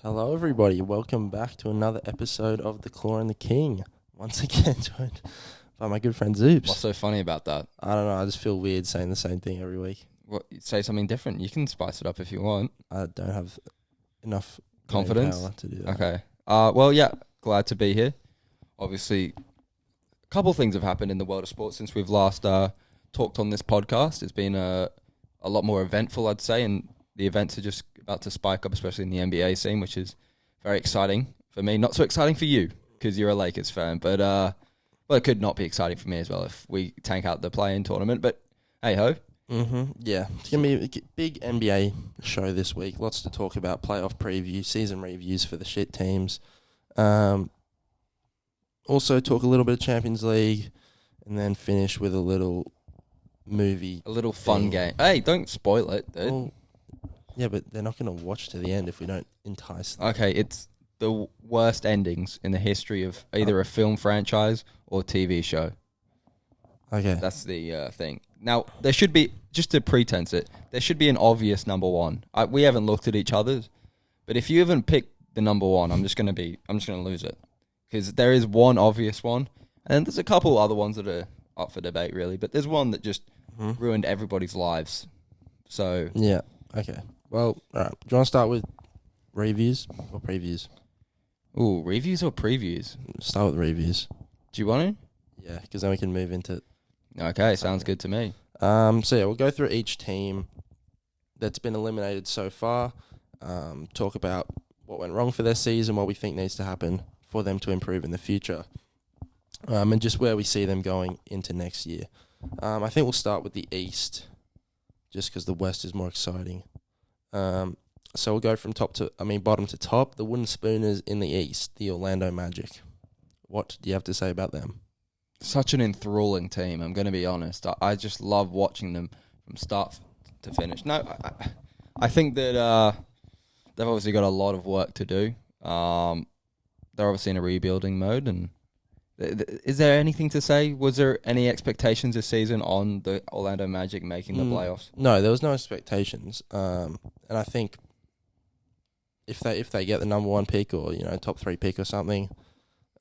Hello, everybody. Welcome back to another episode of The Claw and the King. Once again, joined by my good friend Zoops. What's so funny about that? I don't know. I just feel weird saying the same thing every week. What, say something different. You can spice it up if you want. I don't have enough Confidence? power to do that. Okay. Well, yeah, glad to be here. Obviously, a couple things have happened in the world of sports since we've last talked on this podcast. It's been a lot more eventful, I'd say, and the events are just about to spike up, especially in the NBA scene, which is very exciting for me. Not so exciting for you because you're a Lakers fan, but well, it could not be exciting for me as well if we tank out the play-in tournament. But hey ho. Yeah, it's going to be a big NBA show this week. Lots to talk about. Playoff preview, season reviews for the shit teams. Also talk a little bit of Champions League and then finish with a little movie. A little fun game. Hey, don't spoil it, dude. Well, yeah, but they're not going to watch to the end if we don't entice them. Okay, it's the worst endings in the history of either a film franchise or TV show. Okay. That's the thing. Now, there should be, just to pretense it, there should be an obvious number one. We haven't looked at each other's, but if you haven't picked the number one, I'm just going to lose it. Because there is one obvious one, and there's a couple other ones that are up for debate, really, but there's one that just ruined everybody's lives. So, Yeah. Okay. Well, all right. Do you want to start with reviews or previews? ooh, reviews or previews? Start with reviews. Do you want Yeah, because then we can move into. to? Okay, sounds good to me. So yeah, we'll go through each team that's been eliminated so far. Talk about what went wrong for their season, what we think needs to happen for them to improve in the future, and just where we see them going into next year. I think we'll start with the East, just because the West is more exciting. So we'll go from bottom to top. The Wooden Spooners in the East, the Orlando Magic. What do you have to say about them? Such an enthralling team, I'm going to be honest. I just love watching them from start to finish. No, I think that they've obviously got a lot of work to do. They're obviously in a rebuilding mode. And is there anything to say? Was there any expectations this season on the Orlando Magic making the playoffs? No, there was no expectations. And I think if they get the number one pick or top 3 pick or something,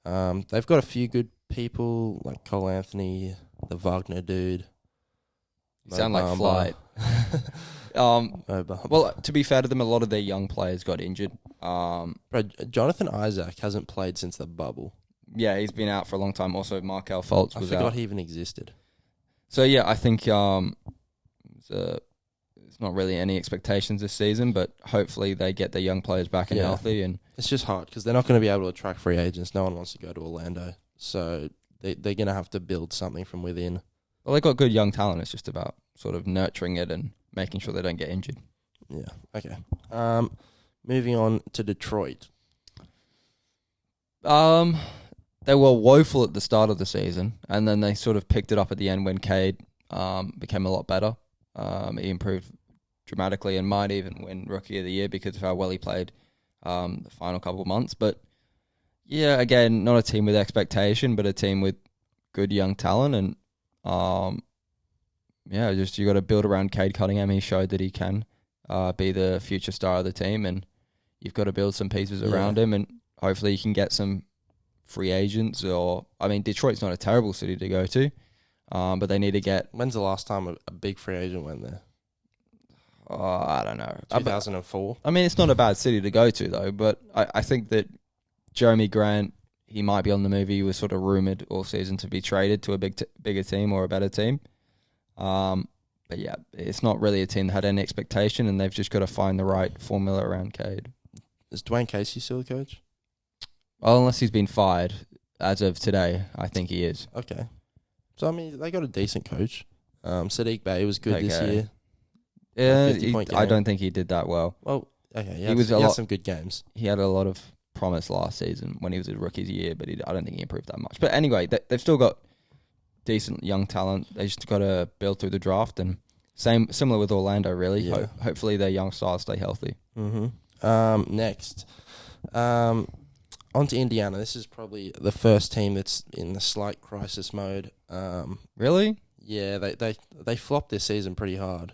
they've got a few good people like Cole Anthony, the Wagner dude. You sound like Flight. Well, Well, to be fair to them, a lot of their young players got injured. Jonathan Isaac hasn't played since the bubble. Yeah, he's been out for a long time. Also, Markel Fultz I was forgot out. he even existed. So yeah, I think it's not really any expectations this season, but hopefully they get their young players back and Yeah. healthy. And It's just hard because they're not going to be able to attract free agents. No one wants to go to Orlando. So they're going to have to build something from within. well, they got good young talent. It's just about sort of nurturing it and making sure they don't get injured. Yeah. Okay. Moving on to Detroit. They were woeful at the start of the season, and then they sort of picked it up at the end when Cade became a lot better. He improved dramatically and might even win Rookie of the Year because of how well he played the final couple of months. But yeah, again, not a team with expectation, but a team with good young talent. And just you got to build around Cade Cunningham. He showed that he can be the future star of the team, and you've got to build some pieces around him, and hopefully you can get some free agents. Detroit's not a terrible city to go to, but they need to get... When's the last time a big free agent went there? I don't know. 2004. It's not a bad city to go to, though, but I think that Jeremy Grant, he might be on the move. He was sort of rumoured all season to be traded to a bigger team or a better team. But yeah, it's not really a team that had any expectation, and they've just got to find the right formula around Cade. Is Dwayne Casey still the coach? Well, unless he's been fired as of today, I think he is. Okay. So, they got a decent coach. Sadiq Bey was good this year. Yeah, 50-point I game. don't think he did that well. Well, okay. He He had some good games. He had a lot of promise last season when he was a rookie's year, but I don't think he improved that much. But anyway, they've still got decent young talent. They just got to build through the draft, and similar with Orlando, really. Yeah. Hopefully their young stars stay healthy. Next. On to Indiana. This is probably the first team that's in the slight crisis mode. Really? Yeah, they flopped this season pretty hard.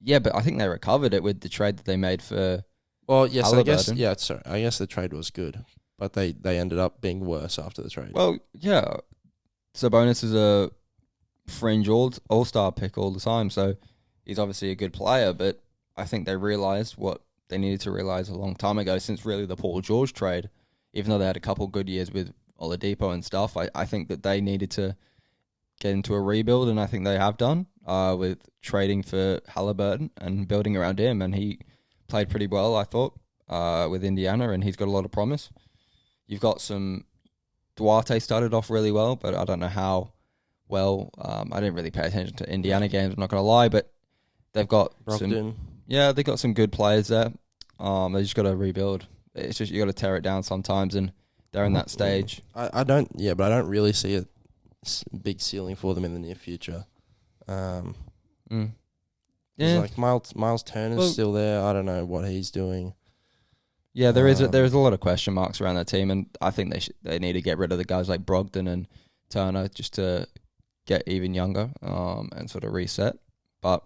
Yeah, but I think they recovered it with the trade that they made for Well, yes, I guess. Halliburton. Yeah, sorry. I guess the trade was good, but they ended up being worse after the trade. Well, yeah, Sabonis is a fringe all-star pick all the time, so he's obviously a good player, but I think they realised what they needed to realise a long time ago since really the Paul George trade. Even though they had a couple good years with Oladipo and stuff, I think that they needed to get into a rebuild, and I think they have done with trading for Halliburton and building around him, and he played pretty well, I thought, with Indiana, and he's got a lot of promise. You've got some... Duarte started off really well, but I don't know how well. I didn't really pay attention to Indiana games, I'm not going to lie, but they've got Brogdon. they've got some good players there. They just got to rebuild. It's just you got to tear it down sometimes, and they're in that stage. I don't. Yeah, but I don't really see a big ceiling for them in the near future. Yeah, Like Miles Turner's still there. I don't know what he's doing. yeah. There's a lot of question marks around that team, and I think they need to get rid of the guys like Brogdon and Turner just to get even younger and sort of reset. But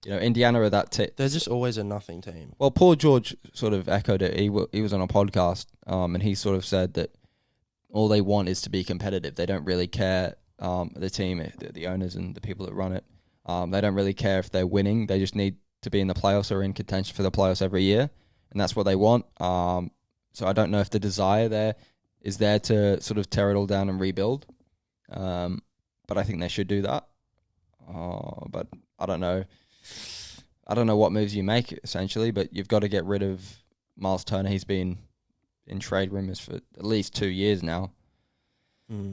Indiana are that They're just always a nothing team. Well, Paul George sort of echoed it. He was on a podcast, and he sort of said that all they want is to be competitive. They don't really care. The team, the owners, and the people that run it, they don't really care if they're winning. They just need to be in the playoffs or in contention for the playoffs every year, and that's what they want. So I don't know if the desire there is there to sort of tear it all down and rebuild. But I think they should do that. But I don't know. I don't know what moves you make, essentially, but you've got to get rid of Miles Turner. He's been in trade rumors for at least 2 years now.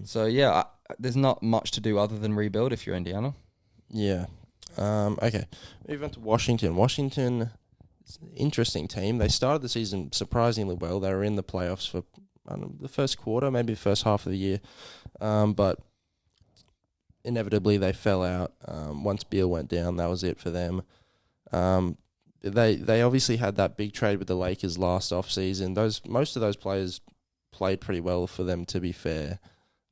So, yeah, there's not much to do other than rebuild if you're Indiana. Yeah. Okay. Move on to Washington. Washington is an interesting team. They started the season surprisingly well. They were in the playoffs for the first quarter, maybe the first half of the year. But inevitably they fell out. Once Beal went down, that was it for them. They obviously had that big trade with the Lakers last offseason. Most of those players played pretty well for them, to be fair.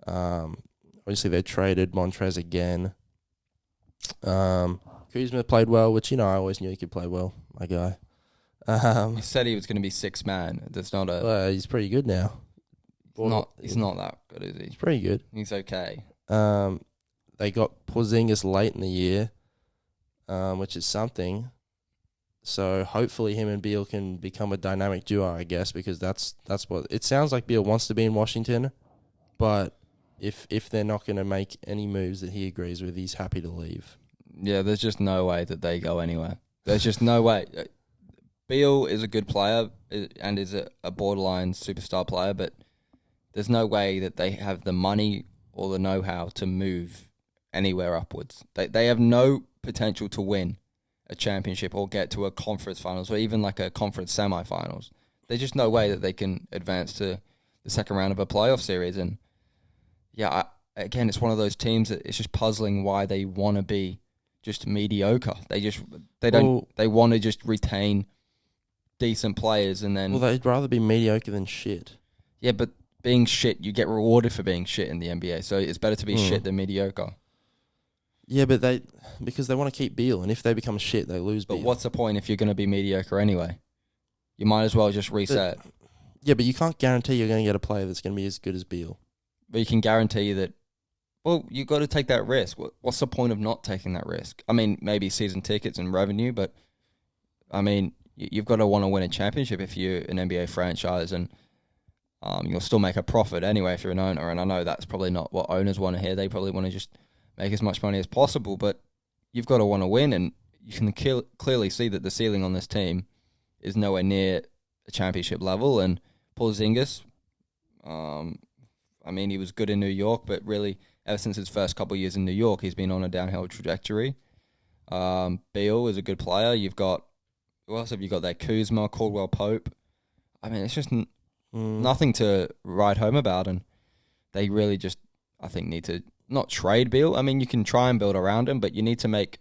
Obviously they traded Montrez again. Kuzma played well, which I always knew he could play well, my guy. He said he was going to be sixth man. That's not a... Well, he's pretty good now. He's not that good, is he? He's pretty good. He's okay. They got Porzingis late in the year, which is something. So hopefully him and Beal can become a dynamic duo, I guess, because that's what it sounds like. Beal wants to be in Washington, but if they're not going to make any moves that he agrees with, he's happy to leave. Yeah, there's just no way that they go anywhere. There's just no way. Beal is a good player and is a borderline superstar player, but there's no way that they have the money or the know-how to move anywhere upwards. They have no potential to win a championship or get to a conference finals or even like a conference semifinals. There's just no way that they can advance to the second round of a playoff series. And yeah, again, it's one of those teams that it's just puzzling why they want to be just mediocre. They want to just retain decent players and then... Well, they'd rather be mediocre than shit. Yeah, but being shit, you get rewarded for being shit in the NBA. So it's better to be shit than mediocre. Yeah, but because they want to keep Beal, and if they become shit, they lose Beal. But what's the point if you're going to be mediocre anyway? You might as well just reset. But you can't guarantee you're going to get a player that's going to be as good as Beal. But you can guarantee that, well, you've got to take that risk. What's the point of not taking that risk? I mean, maybe season tickets and revenue, but, I mean, you've got to want to win a championship if you're an NBA franchise, and you'll still make a profit anyway if you're an owner, and I know that's probably not what owners want to hear. They probably want to just make as much money as possible, but you've got to want to win, and you can clearly see that the ceiling on this team is nowhere near a championship level. And Porzingis, I mean, he was good in New York, but really, ever since his first couple of years in New York, he's been on a downhill trajectory. Beal is a good player. Who else have you got there? Kuzma, Caldwell Pope. I mean, it's just nothing to write home about, and they really just, I think, need to not trade Beal. I mean, you can try and build around him, but you need to make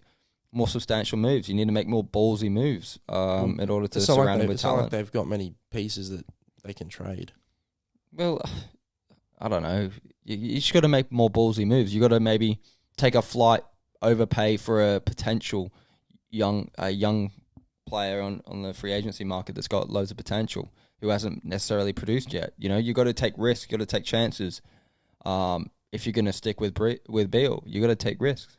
more substantial moves. You need to make more ballsy moves in order to surround him with talent. It's not like they've got many pieces that they can trade. Well, I don't know. You just got to make more ballsy moves. You got to maybe take a flight, overpay for a potential young player on the free agency market that's got loads of potential who hasn't necessarily produced yet. You know, you got to take risks, you got to take chances. If you're going to stick with Beal, you got to take risks.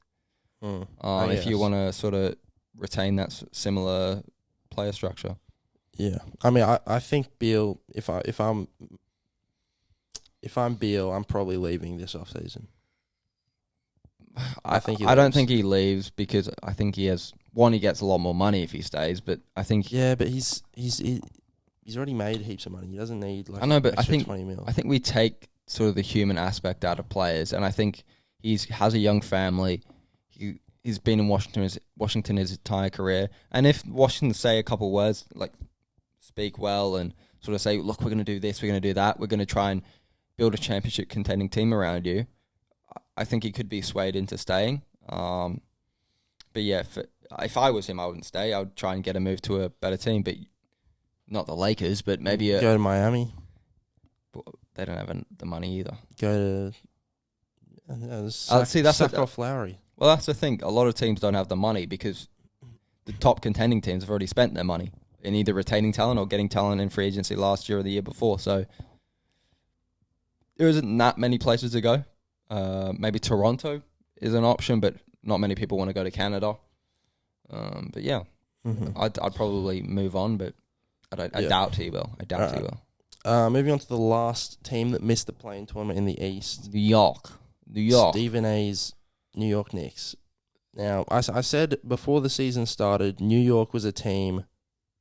If you want to sort of retain that similar player structure. Yeah, I mean, I think Beal. If I'm Beal, I'm probably leaving this offseason. I don't think he leaves because I think he has he gets a lot more money if he stays, but I think but he's already made heaps of money. He doesn't need like I know, but I think 20 mil. I think we take sort of the human aspect out of players, and I think he has a young family. He's been in Washington his entire career, and if Washington say a couple words like speak well and sort of say, look, we're going to do this, we're going to do that, we're going to try and build a championship contending team around you, I think he could be swayed into staying. But yeah, if I was him, I wouldn't stay. I would try and get a move to a better team, but not the Lakers, but maybe go to Miami. They don't have the money either. Go to sack off Lowry. Well, that's the thing. A lot of teams don't have the money because the top contending teams have already spent their money in either retaining talent or getting talent in free agency last year or the year before. So there isn't that many places to go. Maybe Toronto is an option, but not many people want to go to Canada. But yeah, I'd probably move on, but I doubt he will. I doubt he will. Moving on to the last team that missed the play-in tournament in the East. New York. Stephen A's New York Knicks. Now, I said before the season started, New York was a team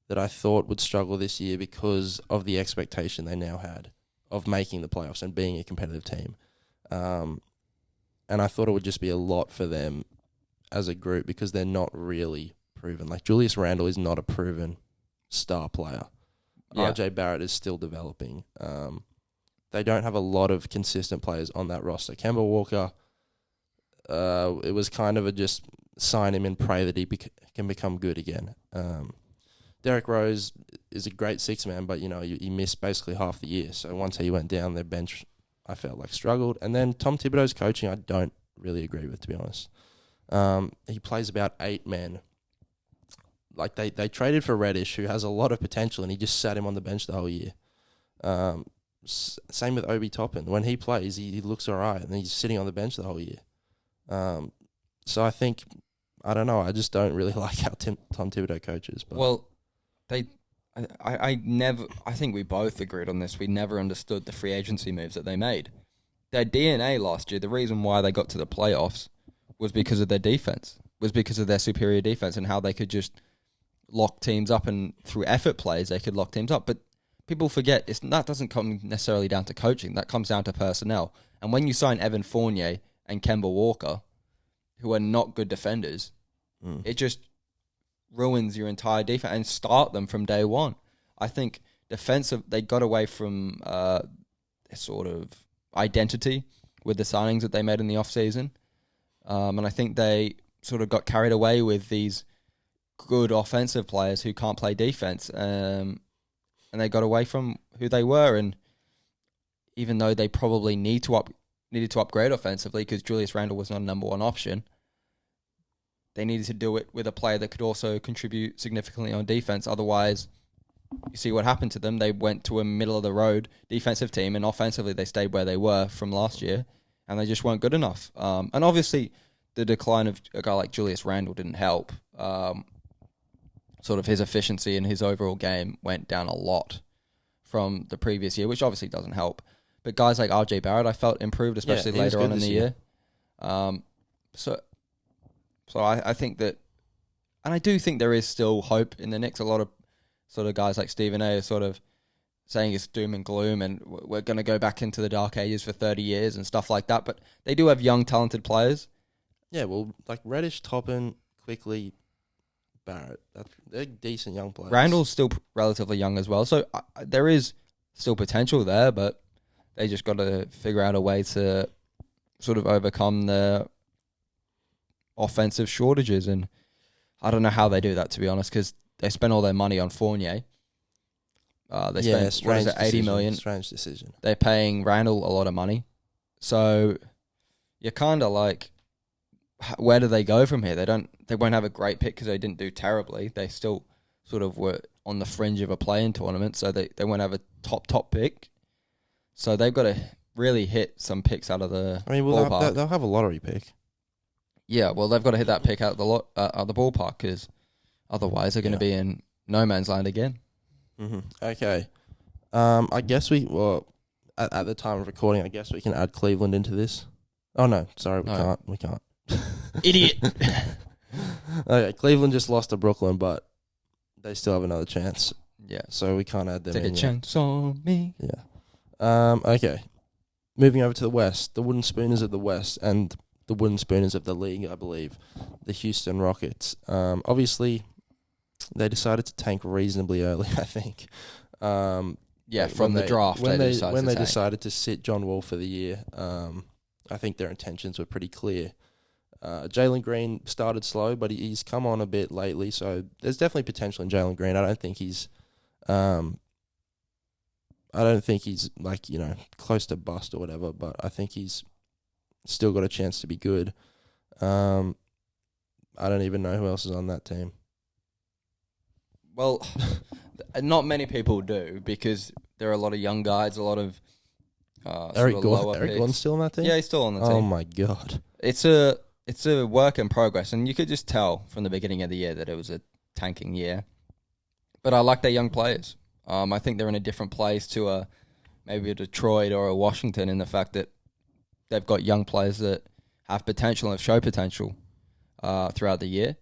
that I thought would struggle this year because of the expectation they now had of making the playoffs and being a competitive team. And I thought it would just be a lot for them as a group because they're not really proven. Like, Julius Randle is not a proven star player. Yeah. RJ Barrett is still developing. They don't have a lot of consistent players on that roster. Kemba Walker, it was kind of a just sign him and pray that he can become good again. Derrick Rose is a great six-man, but, he missed basically half the year. So once he went down, their bench, I felt like, struggled. And then Tom Thibodeau's coaching, I don't really agree with, to be honest. He plays about 8 men. Like, they traded for Reddish, who has a lot of potential, and he just sat him on the bench the whole year. Same with Obi Toppin. When he plays, he looks all right, and he's sitting on the bench the whole year. So I think, I don't know, I just don't really like how Tom Thibodeau coaches. But. Well, I think we both agreed on this. We never understood the free agency moves that they made. Their DNA last year, the reason why they got to the playoffs was because of their defense, was because of their superior defense and how they could just lock teams up, and through effort plays, they could lock teams up. But people forget that doesn't come necessarily down to coaching. That comes down to personnel. And when you sign Evan Fournier and Kemba Walker, who are not good defenders, it just ruins your entire defense and start them from day one. I think they got away from their sort of identity with the signings that they made in the offseason. And I think they sort of got carried away with these good offensive players who can't play defense. And they got away from who they were. And even though they probably needed to upgrade offensively because Julius Randle was not a number one option, they needed to do it with a player that could also contribute significantly on defense. Otherwise, you see what happened to them. They went to a middle-of-the-road defensive team, and offensively they stayed where they were from last year, and they just weren't good enough. And obviously, the decline of a guy like Julius Randle didn't help. Sort of his efficiency and his overall game went down a lot from the previous year, which obviously doesn't help. But guys like RJ Barrett, I felt improved, especially later on in the year. So I think that, and I do think there is still hope in the Knicks. A lot of sort of guys like Stephen A are sort of saying it's doom and gloom and we're going to go back into the dark ages for 30 years and stuff like that. But they do have young, talented players. Yeah, well, like Reddish, Toppin, Quickly, Barrett, they're decent young players. Randall's still relatively young as well. So there is still potential there, but they just got to figure out a way to sort of overcome the offensive shortages, and I don't know how they do that, to be honest, because they spend all their money on Fournier. They spent, what is it, $80 million? Strange decision. They're paying Randall a lot of money. So you're kind of like, where do they go from here? They won't have a great pick because they didn't do terribly. They still sort of were on the fringe of a play-in tournament, so they won't have a top pick. So they've got to really hit some picks out of the ballpark. They'll have a lottery pick. Yeah, well, they've got to hit that pick out of the ballpark, because otherwise they're going to be in no man's land again. Mm-hmm. Okay. I guess at the time of recording, I guess we can add Cleveland into this. Oh, no. Sorry, we can't. Idiot. Okay, Cleveland just lost to Brooklyn, but they still have another chance. Yeah. So we can't add them Take in a yet. chance on me. Yeah. Okay. Moving over to the West, the wooden spooners of the West and the wooden spooners of the league, I believe, the Houston Rockets. Obviously, they decided to tank reasonably early, I think. From the draft. When they decided to sit John Wall for the year, I think their intentions were pretty clear. Jalen Green started slow, but he's come on a bit lately, so there's definitely potential in Jalen Green. I don't think he's like, close to bust or whatever, but I think he's still got a chance to be good. I don't even know who else is on that team. Well, not many people do, because there are a lot of young guys, a lot of Eric Gordon's still on that team? Yeah, he's still on the team. Oh my god. It's a work in progress, and you could just tell from the beginning of the year that it was a tanking year. But I like their young players. I think they're in a different place to maybe a Detroit or a Washington, in the fact that they've got young players that have potential and have shown potential throughout the year.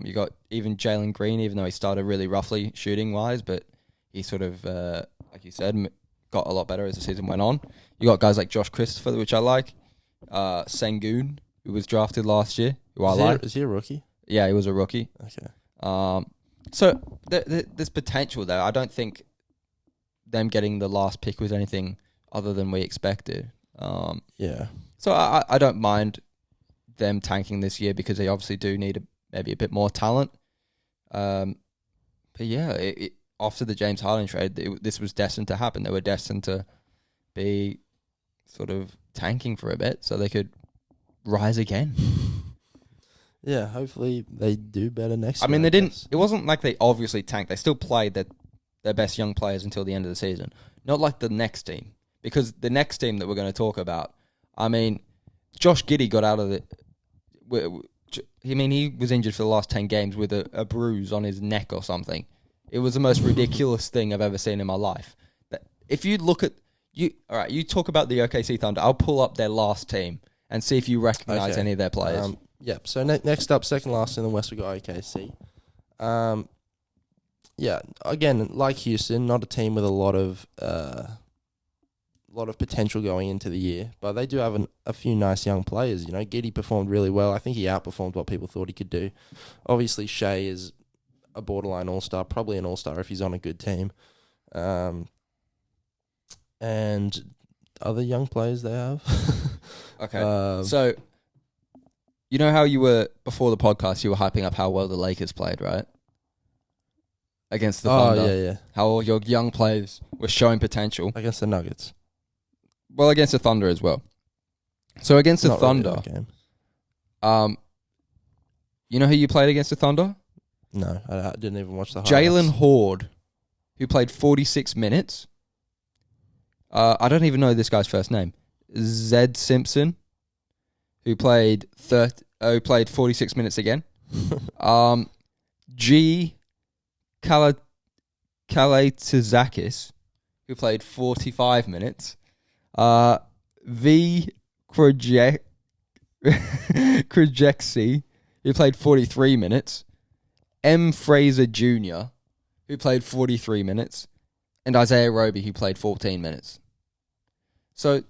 You got even Jalen Green, even though he started really roughly shooting-wise, but he sort of, like you said, got a lot better as the season went on. You got guys like Josh Christopher, which I like. Sengun, who was drafted last year, who I like. Is he a rookie? Yeah, he was a rookie. Okay. So there's potential there. I don't think them getting the last pick was anything other than we expected. Yeah. So I don't mind them tanking this year, because they obviously do need maybe a bit more talent. But yeah, after the James Harden trade, this was destined to happen. They were destined to be sort of tanking for a bit so they could rise again. Yeah, hopefully they do better next year. I mean, they didn't. It wasn't like they obviously tanked. They still played their best young players until the end of the season. Not like the next team, because the next team that we're going to talk about, I mean, Josh Giddey got out of the. He was injured for the last 10 games with a bruise on his neck or something. It was the most ridiculous thing I've ever seen in my life. But if you look at you talk about the OKC Thunder. I'll pull up their last team and see if you recognize any of their players. Yep. So next up, second last in the West, we got OKC. Yeah. Again, like Houston, not a team with a lot of potential going into the year, but they do have a few nice young players. Giddey performed really well. I think he outperformed what people thought he could do. Obviously, Shea is a borderline all-star, probably an all-star if he's on a good team. And other young players they have. Okay. So, you know how you were, before the podcast, you were hyping up how well the Lakers played, right? Against the Thunder. Oh, yeah. How all your young players were showing potential. Against the Nuggets. Well, against the Thunder as well. So, against the Not Thunder, really that game. you know who you played against the Thunder? No, I didn't even watch the highlights. Jalen Horde, who played 46 minutes. I don't even know this guy's first name. Zed Simpson, who played 46 minutes again. G. Kalaitzakis, who played 45 minutes. V. Krajexi, who played 43 minutes. M. Fraser Jr., who played 43 minutes. And Isaiah Roby, who played 14 minutes. So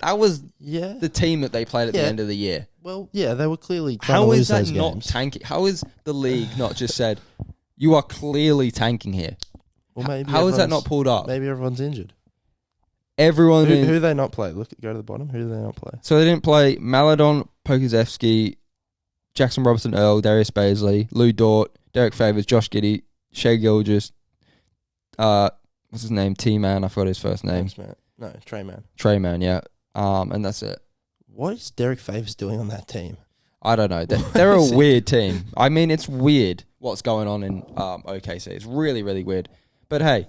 that was the team that they played at the end of the year. Well, yeah, they were clearly trying to lose those games. How is that not tanking? How is the league not just said, you are clearly tanking here? Well, maybe how is that not pulled up? Maybe everyone's injured. Everyone. Who do they not play? Go to the bottom. Who do they not play? So they didn't play Maladon Pokusevsky, Jackson Robertson Earl, Darius Baisley, Lou Dort, Derek Favors, Josh Giddey, Shea Gilgeous, what's his name? T-Man, I forgot his first name. No, Trey Man. Trey Man, yeah. And that's it. What is Derek Favors doing on that team? I don't know. They're a weird team. I mean, it's weird what's going on in OKC. It's really, really weird. But hey,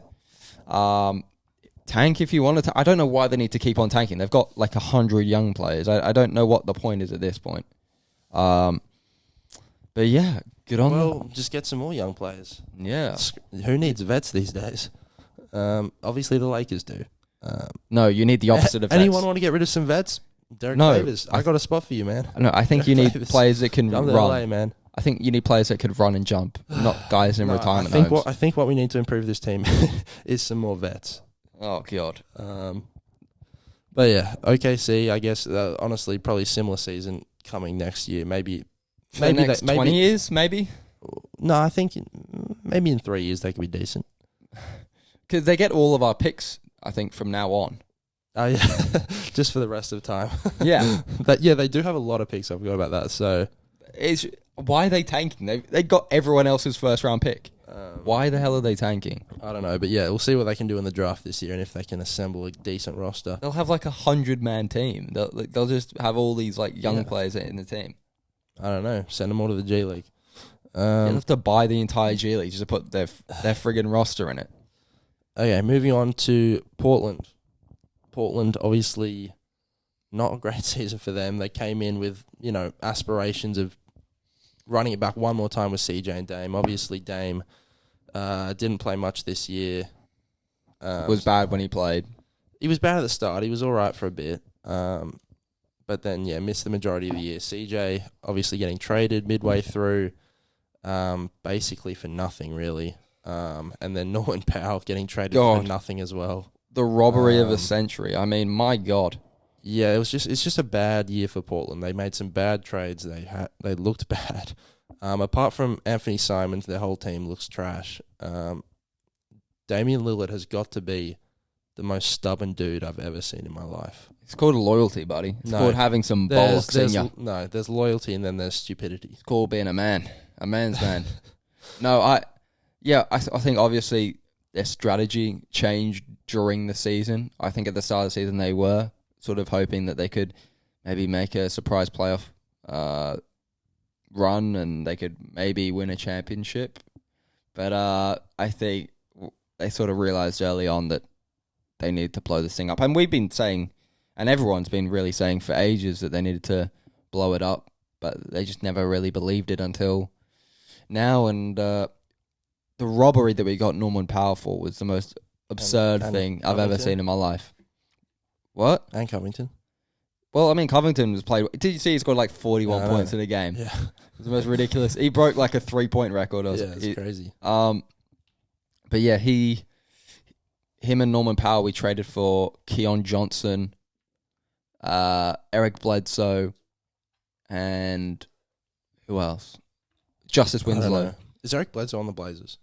tank if you wanted to. I don't know why they need to keep on tanking. They've got like 100 young players. I don't know what the point is at this point. But yeah, good on them. Well, just get some more young players. Yeah. Who needs vets these days? Obviously, the Lakers do. No, you need the opposite of vets. Anyone want to get rid of some vets? Derek Favors. I got a spot for you, man. No, I think you need players that can Come to run. LA, man. I think you need players that could run and jump, not guys in retirement homes. I think what we need to improve this team is some more vets. Oh, God. But yeah, OKC, I guess, honestly, probably similar season coming next year. Maybe the next 20 years, maybe? No, I think maybe in 3 years they could be decent. Because they get all of our picks, I think, from now on. Oh, yeah. Just for the rest of the time. Yeah. But yeah, they do have a lot of picks. I forgot about that. So why are they tanking? They got everyone else's first round pick. Why the hell are they tanking? I don't know. But yeah, we'll see what they can do in the draft this year and if they can assemble a decent roster. They'll have like 100-man team. They'll just have all these like young players in the team. I don't know. Send them all to the G League. You'll have to buy the entire G League just to put their friggin' roster in it. Okay, moving on to Portland. Portland, obviously, not a great season for them. They came in with, aspirations of running it back one more time with CJ and Dame. Obviously, Dame didn't play much this year. Was bad when he played. He was bad at the start. He was all right for a bit. But then, missed the majority of the year. CJ, obviously, getting traded midway through, basically for nothing, really. And then Norman Powell getting traded for nothing as well. The robbery of a century. I mean, my God. Yeah, it's just a bad year for Portland. They made some bad trades. They looked bad. Apart from Anthony Simons, their whole team looks trash. Damian Lillard has got to be the most stubborn dude I've ever seen in my life. It's called loyalty, buddy. It's called having some balls in you. No, there's loyalty and then there's stupidity. It's called being a man. A man's man. No, I think obviously their strategy changed during the season. I think at the start of the season they were sort of hoping that they could maybe make a surprise playoff run and they could maybe win a championship. But I think they sort of realized early on that they needed to blow this thing up. And we've been saying, and everyone's been really saying for ages that they needed to blow it up, but they just never really believed it until now. And the robbery that we got Norman Powell for was the most absurd thing I've ever seen in my life. What? And Covington. Well, I mean, Covington was played. Did you see he scored like 41 points in a game? Yeah. It was the most ridiculous. He broke like a 3-point record. It's crazy. But yeah, him and Norman Powell, we traded for Keon Johnson, Eric Bledsoe, and who else? Justice Winslow. Is Eric Bledsoe on the Blazers?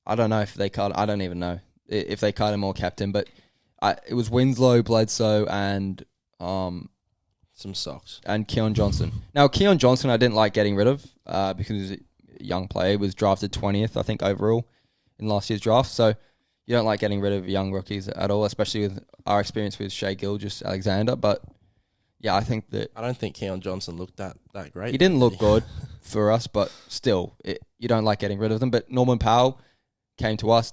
I don't know if they cut. I don't even know if they cut him or kept him. But it was Winslow, Bledsoe, and some socks. And Keon Johnson. Now, Keon Johnson, I didn't like getting rid of because he was a young player. He was drafted 20th, I think, overall in last year's draft. So you don't like getting rid of young rookies at all, especially with our experience with Shai Gilgeous-Alexander. But yeah, I don't think Keon Johnson looked that great. He didn't look good for us, but still, you don't like getting rid of them. But Norman Powell came to us,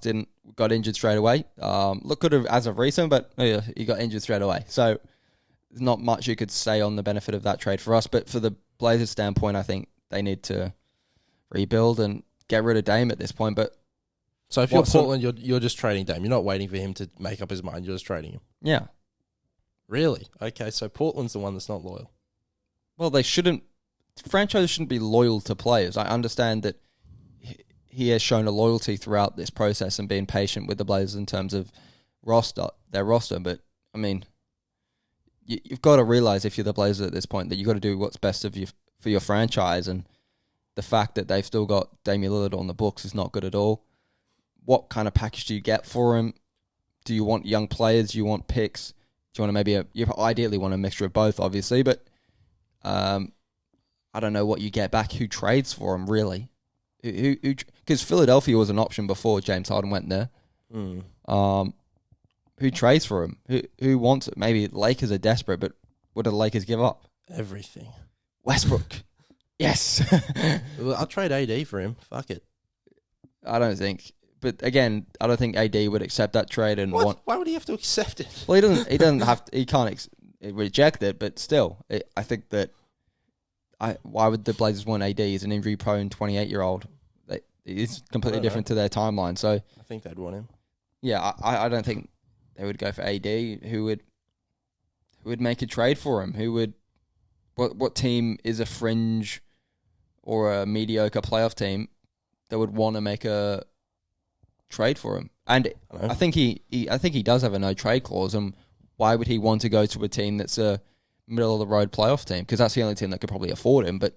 got injured straight away. Looked good as of recent, but he got injured straight away. So there's not much you could say on the benefit of that trade for us. But for the Blazers standpoint, I think they need to rebuild and get rid of Dame at this point. But so if you're Portland, you're just trading Dame. You're not waiting for him to make up his mind. You're just trading him. Yeah. Really? Okay, so Portland's the one that's not loyal. Well, they shouldn't. Franchises shouldn't be loyal to players. I understand that he has shown a loyalty throughout this process and being patient with the Blazers in terms of their roster. But, I mean, you've got to realize if you're the Blazers at this point that you've got to do what's best for your franchise. And the fact that they've still got Damian Lillard on the books is not good at all. What kind of package do you get for him? Do you want young players? Do you want picks? Do you want to you ideally want a mixture of both, obviously, but I don't know what you get back. Who trades for him, really? Because Philadelphia was an option before James Harden went there. Who trades for him? Who wants it? Maybe the Lakers are desperate, but what do the Lakers give up? Everything. Westbrook. Yes. Well, I'll trade AD for him. Fuck it. I don't think. But again, I don't think AD would accept that trade and What? want. Why would he have to accept it? Well, he doesn't. He doesn't have. To, he can't reject it. But still, I think that. Why would the Blazers want AD? He's an injury-prone 28-year-old. It's completely different to their timeline. So I think they'd want him. yeah, I don't think they would go for AD. Who would make a trade for him? Who would? What team is a fringe or a mediocre playoff team that would want to make a trade for him? And I think he does have a no trade clause. And why would he want to go to a team that's a middle of the road playoff team? Because that's the only team that could probably afford him. But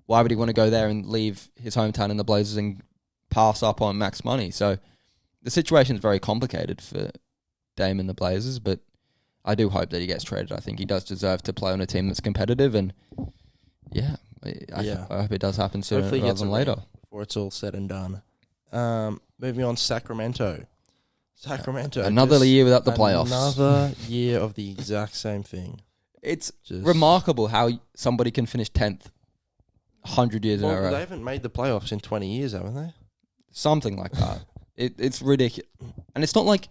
why would he want to go there and leave his hometown in the Blazers and pass up on max money? So the situation is very complicated for Dame and the Blazers, but I do hope that he gets traded. I think he does deserve to play on a team that's competitive, and I hope it does happen sooner Hopefully he rather gets than a later. ring before it's all said and done. Moving on, Sacramento. Another year without the playoffs. Another year of the exact same thing. It's remarkable how somebody can finish 10th 100 years in a row. They haven't made the playoffs in 20 years, haven't they? Something like that. It's ridiculous. And it's not like,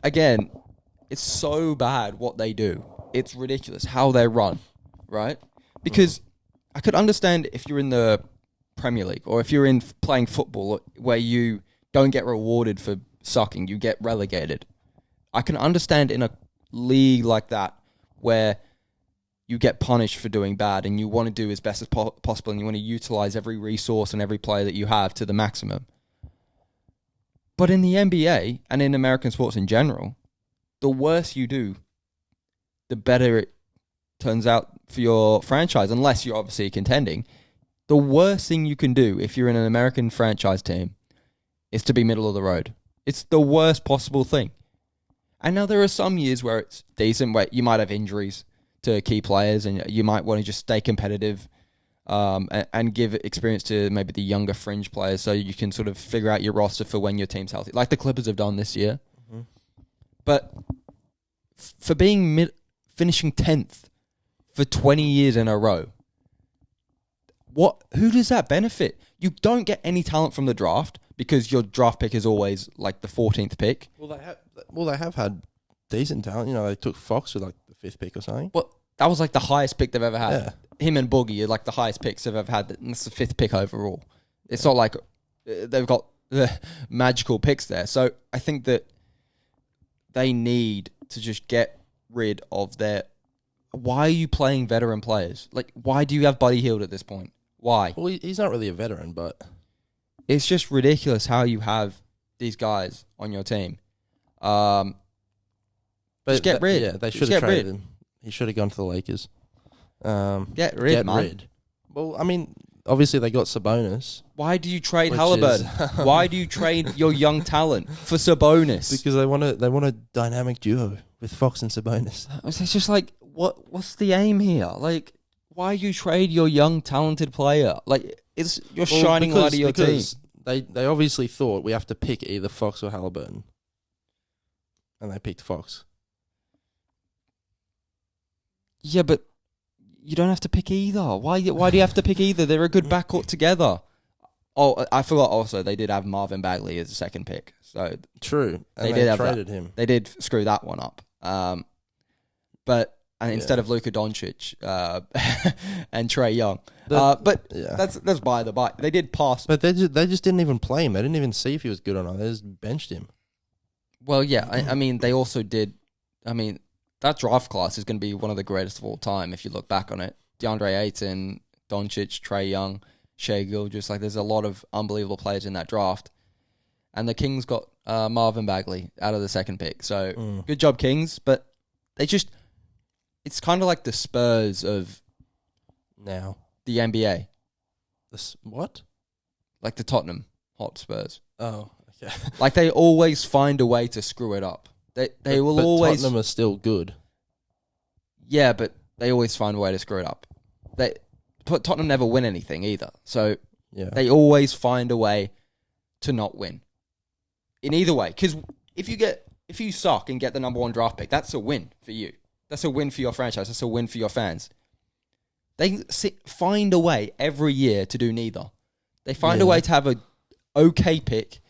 again, it's so bad what they do. It's ridiculous how they run, right? Because I could understand if you're in the Premier League or if you're in playing football where you don't get rewarded for sucking, you get relegated. I can understand in a league like that where you get punished for doing bad and you want to do as best as possible and you want to utilize every resource and every player that you have to the maximum. But in the NBA and in American sports in general, the worse you do, the better it turns out for your franchise, unless you're obviously contending. The worst thing you can do if you're in an American franchise team is to be middle of the road. It's the worst possible thing. And now there are some years where it's decent, where you might have injuries to key players and you might want to just stay competitive and give experience to maybe the younger fringe players so you can sort of figure out your roster for when your team's healthy, like the Clippers have done this year. Mm-hmm. But for being finishing 10th for 20 years in a row, who does that benefit? You don't get any talent from the draft because your draft pick is always like the 14th pick. Well, they have had decent talent. You know, they took Fox with like the 5th pick or something. Well, that was like the highest pick they've ever had. Yeah. Him and Boogie are like the highest picks they've ever had. And that's the 5th pick overall. It's not like they've got the magical picks there. So I think that they need to just get rid of their... Why are you playing veteran players? Like, why do you have Buddy Hield at this point? Why? Well, he's not really a veteran, but... It's just ridiculous how you have these guys on your team. But just get rid. Yeah, they should have traded him. He should have gone to the Lakers. Get rid. Well, I mean, obviously they got Sabonis. Why do you trade Halliburton? Why do you trade your young talent for Sabonis? Because they want a dynamic duo with Fox and Sabonis. It's just like, what's the aim here? Like, why you trade your young talented player? Like, it's your shining light of your team. They obviously thought we have to pick either Fox or Halliburton, and they picked Fox. Yeah, but you don't have to pick either. Why do you have to pick either? They're a good backcourt together. Oh, I forgot also, they did have Marvin Bagley as a second pick. So true. And they did traded him. They did screw that one up. Instead of Luka Doncic and Trae Young. That's by the by. They did pass. But they just didn't even play him. They didn't even see if he was good or not. They just benched him. Well, yeah. I mean, they also did... I mean... That draft class is going to be one of the greatest of all time if you look back on it. DeAndre Ayton, Doncic, Trae Young, Shai Gilgeous. Like, there's a lot of unbelievable players in that draft. And the Kings got Marvin Bagley out of the second pick. So, good job, Kings. But they just... It's kind of like the Spurs of... Now. The NBA. What? Like the Tottenham Hotspurs. Oh, okay. Like, they always find a way to screw it up. They will always... Tottenham are still good. Yeah, but they always find a way to screw it up. Tottenham never win anything either. So they always find a way to not win. In either way. Because if you suck and get the number 1 draft pick, that's a win for you. That's a win for your franchise. That's a win for your fans. They find a way every year to do neither. They find a way to have a okay pick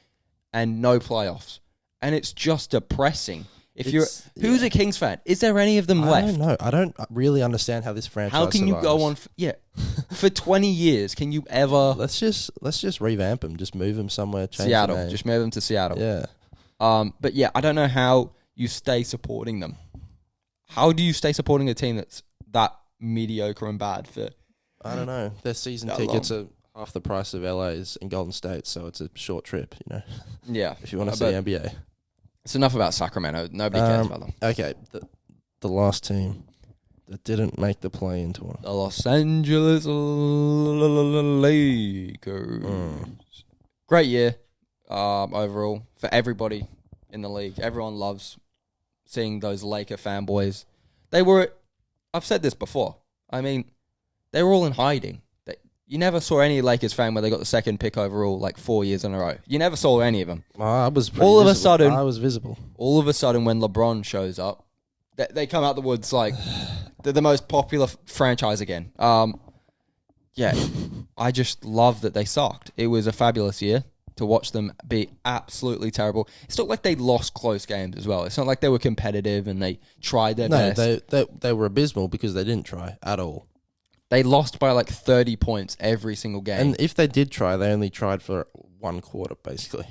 and no playoffs. And it's just depressing. Who's a Kings fan? Is there any of them left? I don't know. I don't really understand how this franchise How can survives. you go on? For 20 years, can you ever? Let's just revamp them. Just move them somewhere. Change Seattle. the name. Just move them to Seattle. Yeah. But yeah, I don't know how you stay supporting them. How do you stay supporting a team that's that mediocre and bad for? I don't know. Their season tickets are half the price of LA's and Golden State, so it's a short trip. Yeah. If you want to see NBA. It's enough about Sacramento. Nobody cares about them. Okay, the last team that didn't make the play-in tournament. The Los Angeles Lakers. Great year overall for everybody in the league. Everyone loves seeing those Laker fanboys. I've said this before. I mean, they were all in hiding. You never saw any Lakers fan where they got the second pick overall like 4 years in a row. You never saw any of them. I was all of a sudden. I was visible. All of a sudden, when LeBron shows up, they come out the woods like they're the most popular franchise again. Yeah, I just love that they sucked. It was a fabulous year to watch them be absolutely terrible. It's not like they lost close games as well. It's not like they were competitive and they tried their best. No, they were abysmal because they didn't try at all. They lost by like 30 points every single game. And if they did try, they only tried for one quarter, basically.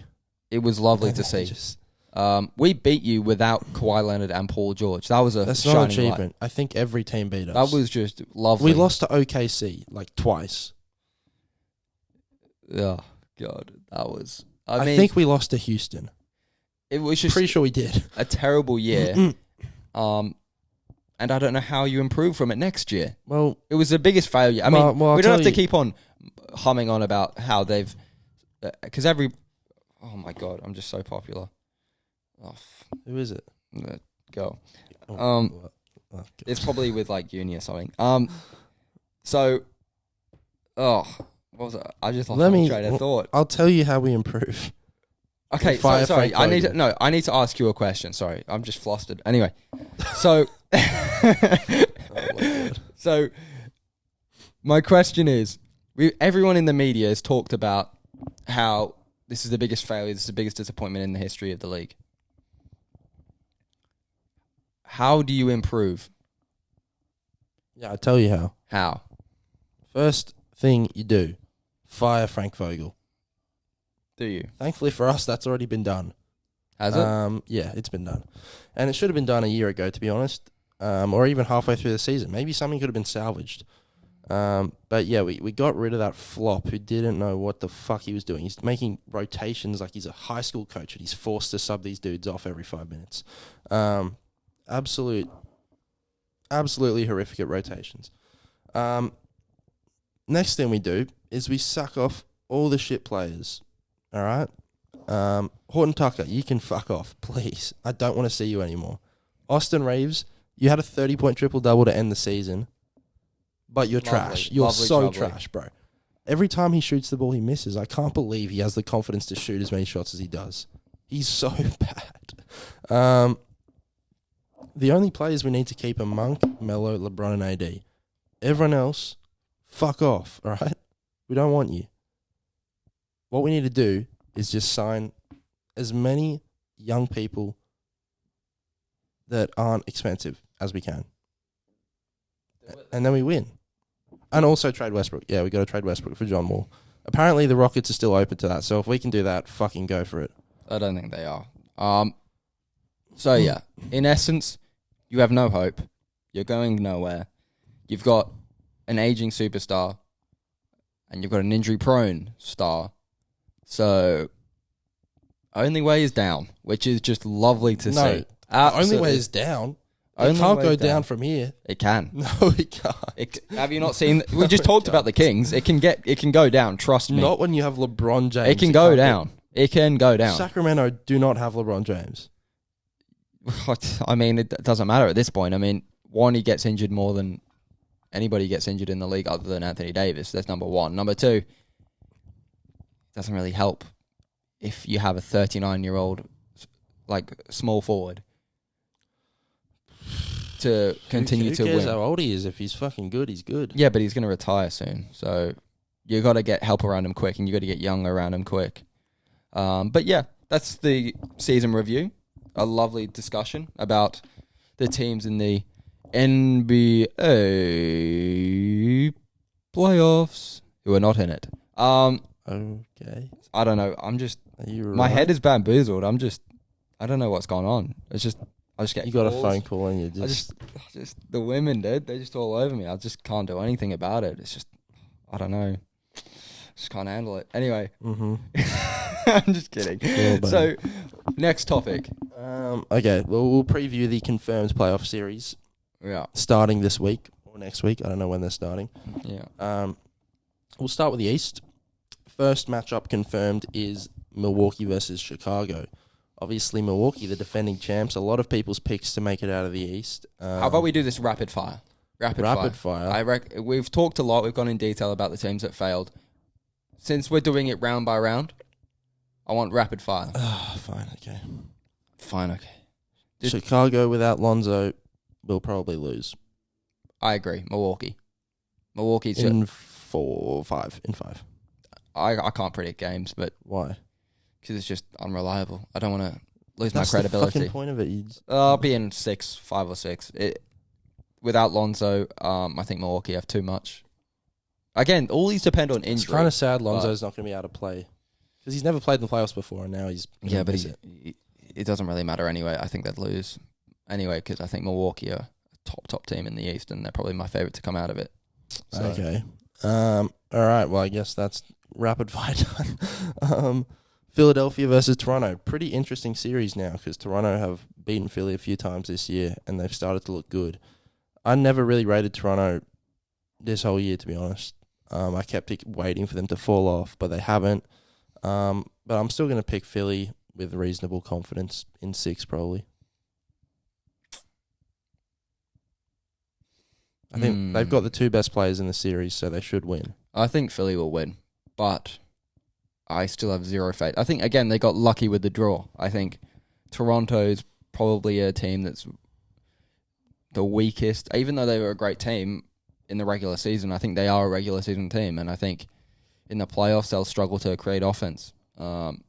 It was lovely to see. We beat you without Kawhi Leonard and Paul George. That's not an achievement. I think every team beat us. That was just lovely. We lost to OKC like twice. Oh, God. That was... I think we lost to Houston. It was just... Pretty sure we did. A terrible year. And I don't know how you improve from it next year. Well, it was the biggest failure. I mean, we don't have to keep on humming on about how they've... Because oh, my God. I'm just so popular. Oh, who is it? Go. Oh, it's probably with like uni or something. So, what was it? I just lost my train of thought. I'll tell you how we improve. Okay, sorry. I need to ask you a question. Sorry, I'm just flustered. Anyway, so, so my question is: everyone in the media has talked about how this is the biggest failure, this is the biggest disappointment in the history of the league. How do you improve? Yeah, I'll tell you how. How? First thing you do, fire Frank Vogel. Do you? Thankfully for us, that's already been done. Has it? Yeah, it's been done. And it should have been done a year ago, to be honest, or even halfway through the season. Maybe something could have been salvaged. But yeah, we got rid of that flop who didn't know what the fuck he was doing. He's making rotations like he's a high school coach and he's forced to sub these dudes off every 5 minutes. Absolutely horrific at rotations. Next thing we do is we suck off all the shit players. All right? Horton Tucker, you can fuck off, please. I don't want to see you anymore. Austin Reeves, you had a 30-point triple-double to end the season, but you're trash. You're so trash, bro. Every time he shoots the ball, he misses. I can't believe he has the confidence to shoot as many shots as he does. He's so bad. The only players we need to keep are Monk, Melo, LeBron, and AD. Everyone else, fuck off, all right? We don't want you. What we need to do is just sign as many young people that aren't expensive as we can. And then we win. And also trade Westbrook. Yeah, we got to trade Westbrook for John Wall. Apparently the Rockets are still open to that, so if we can do that, fucking go for it. I don't think they are. So yeah, in essence, you have no hope. You're going nowhere. You've got an aging superstar, and you've got an injury-prone star. So, only way is down, which is just lovely to see. The only way is down. It can't go down from here. It can. No, it can't. Have you not seen? We just talked about the Kings. It can go down. Trust me. Not when you have LeBron James. It can go down. It can go down. Sacramento do not have LeBron James. I mean, it doesn't matter at this point. I mean, one, he gets injured more than anybody gets injured in the league other than Anthony Davis. That's number one. Number two, it doesn't really help if you have a 39-year-old, like, small forward to continue to Who cares win. how old he is? If he's fucking good, he's good. Yeah, but he's going to retire soon. So you got to get help around him quick, and you got to get young around him quick. But yeah, that's the season review. A lovely discussion about the teams in the NBA playoffs who are not in it. Okay. I don't know. My head is bamboozled. I don't know what's going on. I just get. You got calls. a phone call and you just the women, dude. They're just all over me. I just can't do anything about it. It's just, I don't know. Just can't handle it. Anyway. Mm-hmm. I'm just kidding. Yeah, so, next topic. Okay. Well, we'll preview the confirmed playoff series. Yeah. Starting this week or next week. I don't know when they're starting. Yeah. We'll start with the East. First matchup confirmed is Milwaukee versus Chicago. Obviously, Milwaukee, the defending champs. A lot of people's picks to make it out of the East. How about we do this rapid fire? Rapid fire. We've talked a lot. We've gone in detail about the teams that failed. Since we're doing it round by round, I want rapid fire. Fine, okay. Fine, okay. Chicago without Lonzo will probably lose. I agree. Milwaukee's in 5. I can't predict games, but why? Because it's just unreliable. I don't want to lose my That's credibility. The fucking point of it. I'll be in 5 or 6. Without Lonzo, I think Milwaukee have too much. Again, all these depend on injury. It's kind of sad Lonzo's not going to be able to play. Because he's never played in the playoffs before, and now he's... Yeah, but it doesn't really matter anyway. I think they'd lose anyway, because I think Milwaukee are a top team in the East, and they're probably my favourite to come out of it. So. Okay. All right, well, I guess that's rapid fire done. Philadelphia versus Toronto. Pretty interesting series now, because Toronto have beaten Philly a few times this year, and they've started to look good. I never really rated Toronto this whole year, to be honest. I kept waiting for them to fall off, but they haven't. But I'm still going to pick Philly with reasonable confidence in 6, probably. I think they've got the 2 best players in the series, so they should win. I think Philly will win, but I still have zero faith. I think, again, they got lucky with the draw. I think Toronto's probably a team that's the weakest. Even though they were a great team in the regular season, I think they are a regular season team, and I think in the playoffs they'll struggle to create offense.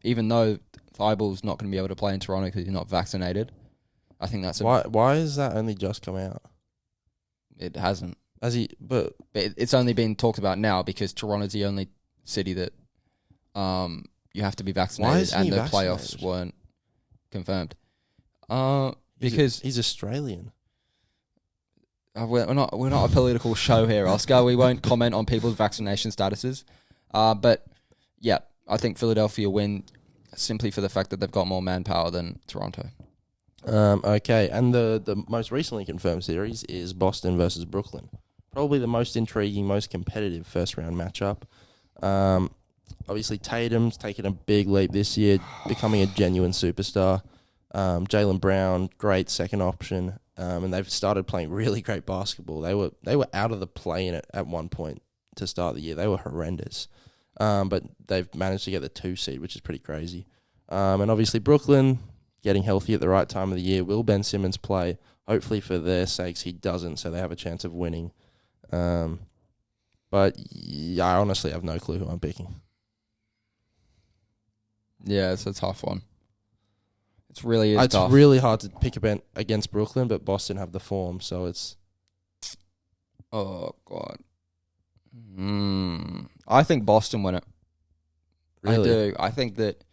Even though Thybulle's not going to be able to play in Toronto because he's not vaccinated, I think that's why has that only just come out? It hasn't. But it's only been talked about now because Toronto's the only city that you have to be vaccinated, and the playoffs weren't confirmed. Because he's Australian. We're not a political show here, Oscar. We won't comment on people's vaccination statuses. But yeah, I think Philadelphia win simply for the fact that they've got more manpower than Toronto. Okay, and the most recently confirmed series is Boston versus Brooklyn. Probably the most intriguing, most competitive first-round matchup. Obviously, Tatum's taken a big leap this year, becoming a genuine superstar. Jaylen Brown, great second option, and they've started playing really great basketball. They were out of the play-in at one point to start the year. They were horrendous, but they've managed to get the 2 seed, which is pretty crazy. And obviously, Brooklyn getting healthy at the right time of the year. Will Ben Simmons play? Hopefully, for their sakes, he doesn't, so they have a chance of winning. But yeah, I honestly have no clue who I'm picking. Yeah, it's a tough one. It's really it's tough. Really hard to pick against Brooklyn, but Boston have the form, so it's... Oh, God. I think Boston win it. Really? I do. I think that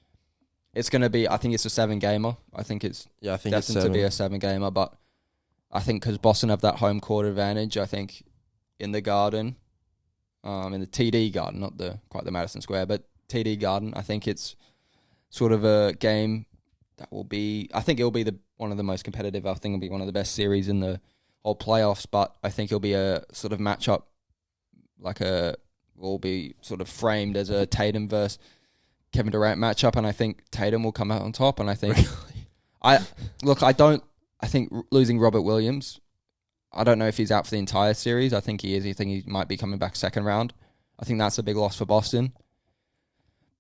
it's going to be... I think it's a 7-gamer. I think it's destined to be a 7-gamer, but I think because Boston have that home court advantage, I think in the Garden, in the TD Garden, not quite the Madison Square, but TD Garden, I think it's sort of a game that will be... I think it'll be one of the most competitive. I think it'll be one of the best series in the whole playoffs, but I think it'll be a sort of matchup will be sort of framed as a Tatum versus Kevin Durant matchup, and I think Tatum will come out on top, and I think... Really? I think losing Robert Williams, I don't know if he's out for the entire series. I think he is. I think he might be coming back second round. I think that's a big loss for Boston.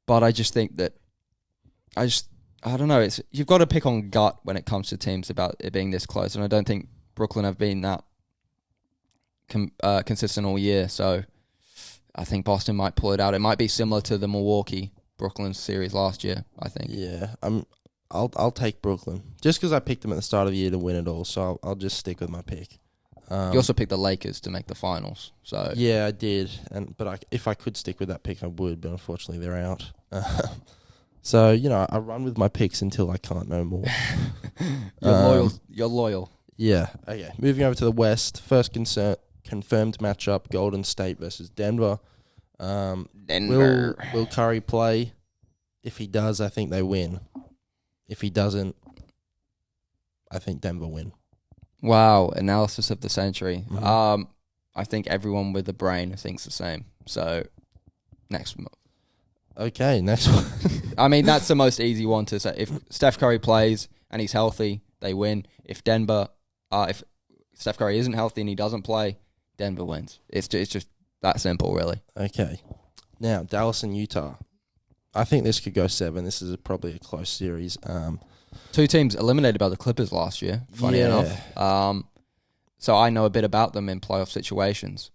But I just think that... I don't know. You've got to pick on gut when it comes to teams about it being this close, and I don't think Brooklyn have been that consistent all year. So I think Boston might pull it out. It might be similar to the Milwaukee-Brooklyn series last year, I think. Yeah, I'll take Brooklyn just because I picked them at the start of the year to win it all. So I'll just stick with my pick. You also picked the Lakers to make the finals. So yeah, I did, but if I could stick with that pick, I would. But unfortunately, they're out. So I run with my picks until I can't no more. You're loyal. Yeah. Okay. Moving over to the West. First confirmed matchup: Golden State versus Denver. Denver. Will Curry play? If he does, I think they win. If he doesn't, I think Denver win. Wow, analysis of the century. Mm-hmm. I think everyone with a brain thinks the same. So, next one. Okay, next one. I mean, that's the most easy one to say. If Steph Curry plays and he's healthy, they win. If Steph Curry isn't healthy and he doesn't play, Denver wins. It's just that simple, really. Okay. Now, Dallas and Utah. I think this could go 7. This is probably a close series. Two teams eliminated by the Clippers last year, funny enough. So I know a bit about them in playoff situations.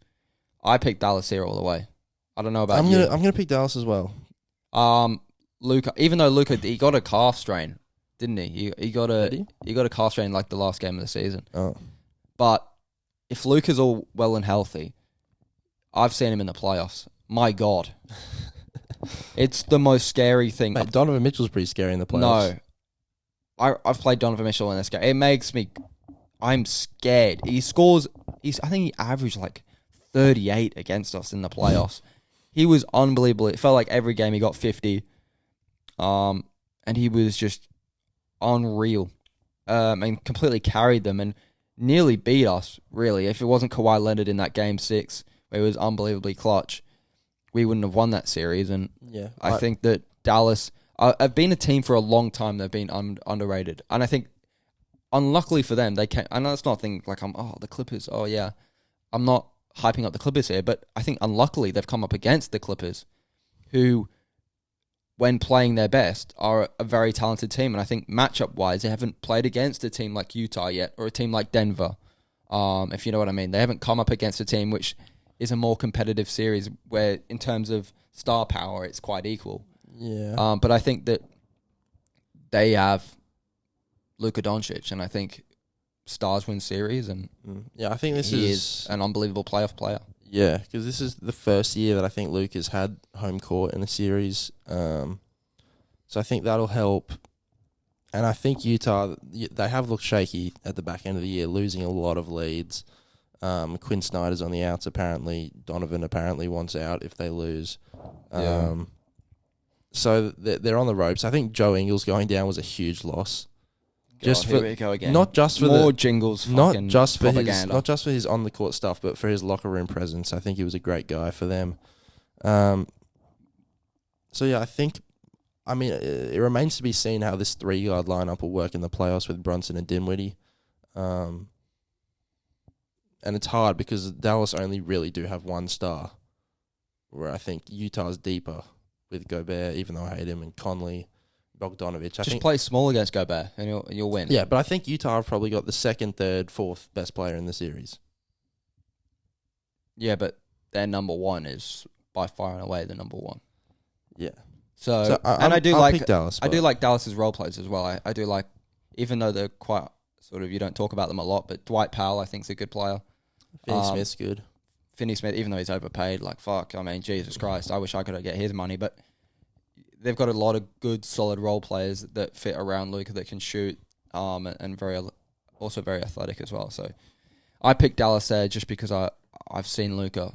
I picked Dallas here all the way. I don't know about you. I'm gonna pick Dallas as well. Luka, even though Luka, he got a calf strain, didn't he? He got a calf strain like the last game of the season. Oh. But if Luka's all well and healthy, I've seen him in the playoffs. My God. It's the most scary thing. Mate, Donovan Mitchell's pretty scary in the playoffs. No. I've played Donovan Mitchell in this game. It makes me... I'm scared. He scores... I think he averaged like 38 against us in the playoffs. He was unbelievable. It felt like every game he got 50. And he was just unreal. And completely carried them and nearly beat us, really. If it wasn't Kawhi Leonard in that game 6, where he was unbelievably clutch, we wouldn't have won that series. And I think that Dallas have been a team for a long time. They've been underrated. And I think, unluckily for them, they can't. I know it's not a thing like the Clippers. Oh, yeah. I'm not hyping up the Clippers here, but I think unluckily they've come up against the Clippers, who, when playing their best, are a very talented team. And I think matchup-wise, they haven't played against a team like Utah yet, or a team like Denver, if you know what I mean. They haven't come up against a team which is a more competitive series where, in terms of star power, it's quite equal. Yeah. But I think that they have Luka Doncic, and I think stars win series, and I think this is an unbelievable playoff player. Yeah, because this is the first year that I think Luka's had home court in a series. So I think that'll help. And I think Utah, they have looked shaky at the back end of the year, losing a lot of leads. Quinn Snyder's on the outs, apparently. Donovan apparently wants out if they lose. So they're on the ropes. I think Joe Ingles going down was a huge loss. Here we go again. Not just for more jingles, not just for propaganda. his on the court stuff, but for his locker room presence. I think he was a great guy for them. So yeah, I think. I mean, it remains to be seen how this 3-guard lineup will work in the playoffs with Brunson and Dinwiddie. And it's hard because Dallas only really do have one star, where I think Utah's deeper with Gobert, even though I hate him, and Conley, Bogdanovic. Just play small against Gobert and you'll win. Yeah, but I think Utah have probably got the second, third, fourth best player in the series. Yeah, but their number one is by far and away the number one. Yeah. I do like Dallas. I do like Dallas's role players as well. I do like, even though they're quite sort of, you don't talk about them a lot, but Dwight Powell I think is a good player. Finney Smith's good. Finney Smith, even though he's overpaid, like fuck. I mean, Jesus Christ, I wish I could get his money, but they've got a lot of good, solid role players that fit around Luka that can shoot, and also very athletic as well. So I picked Dallas there just because I've seen Luka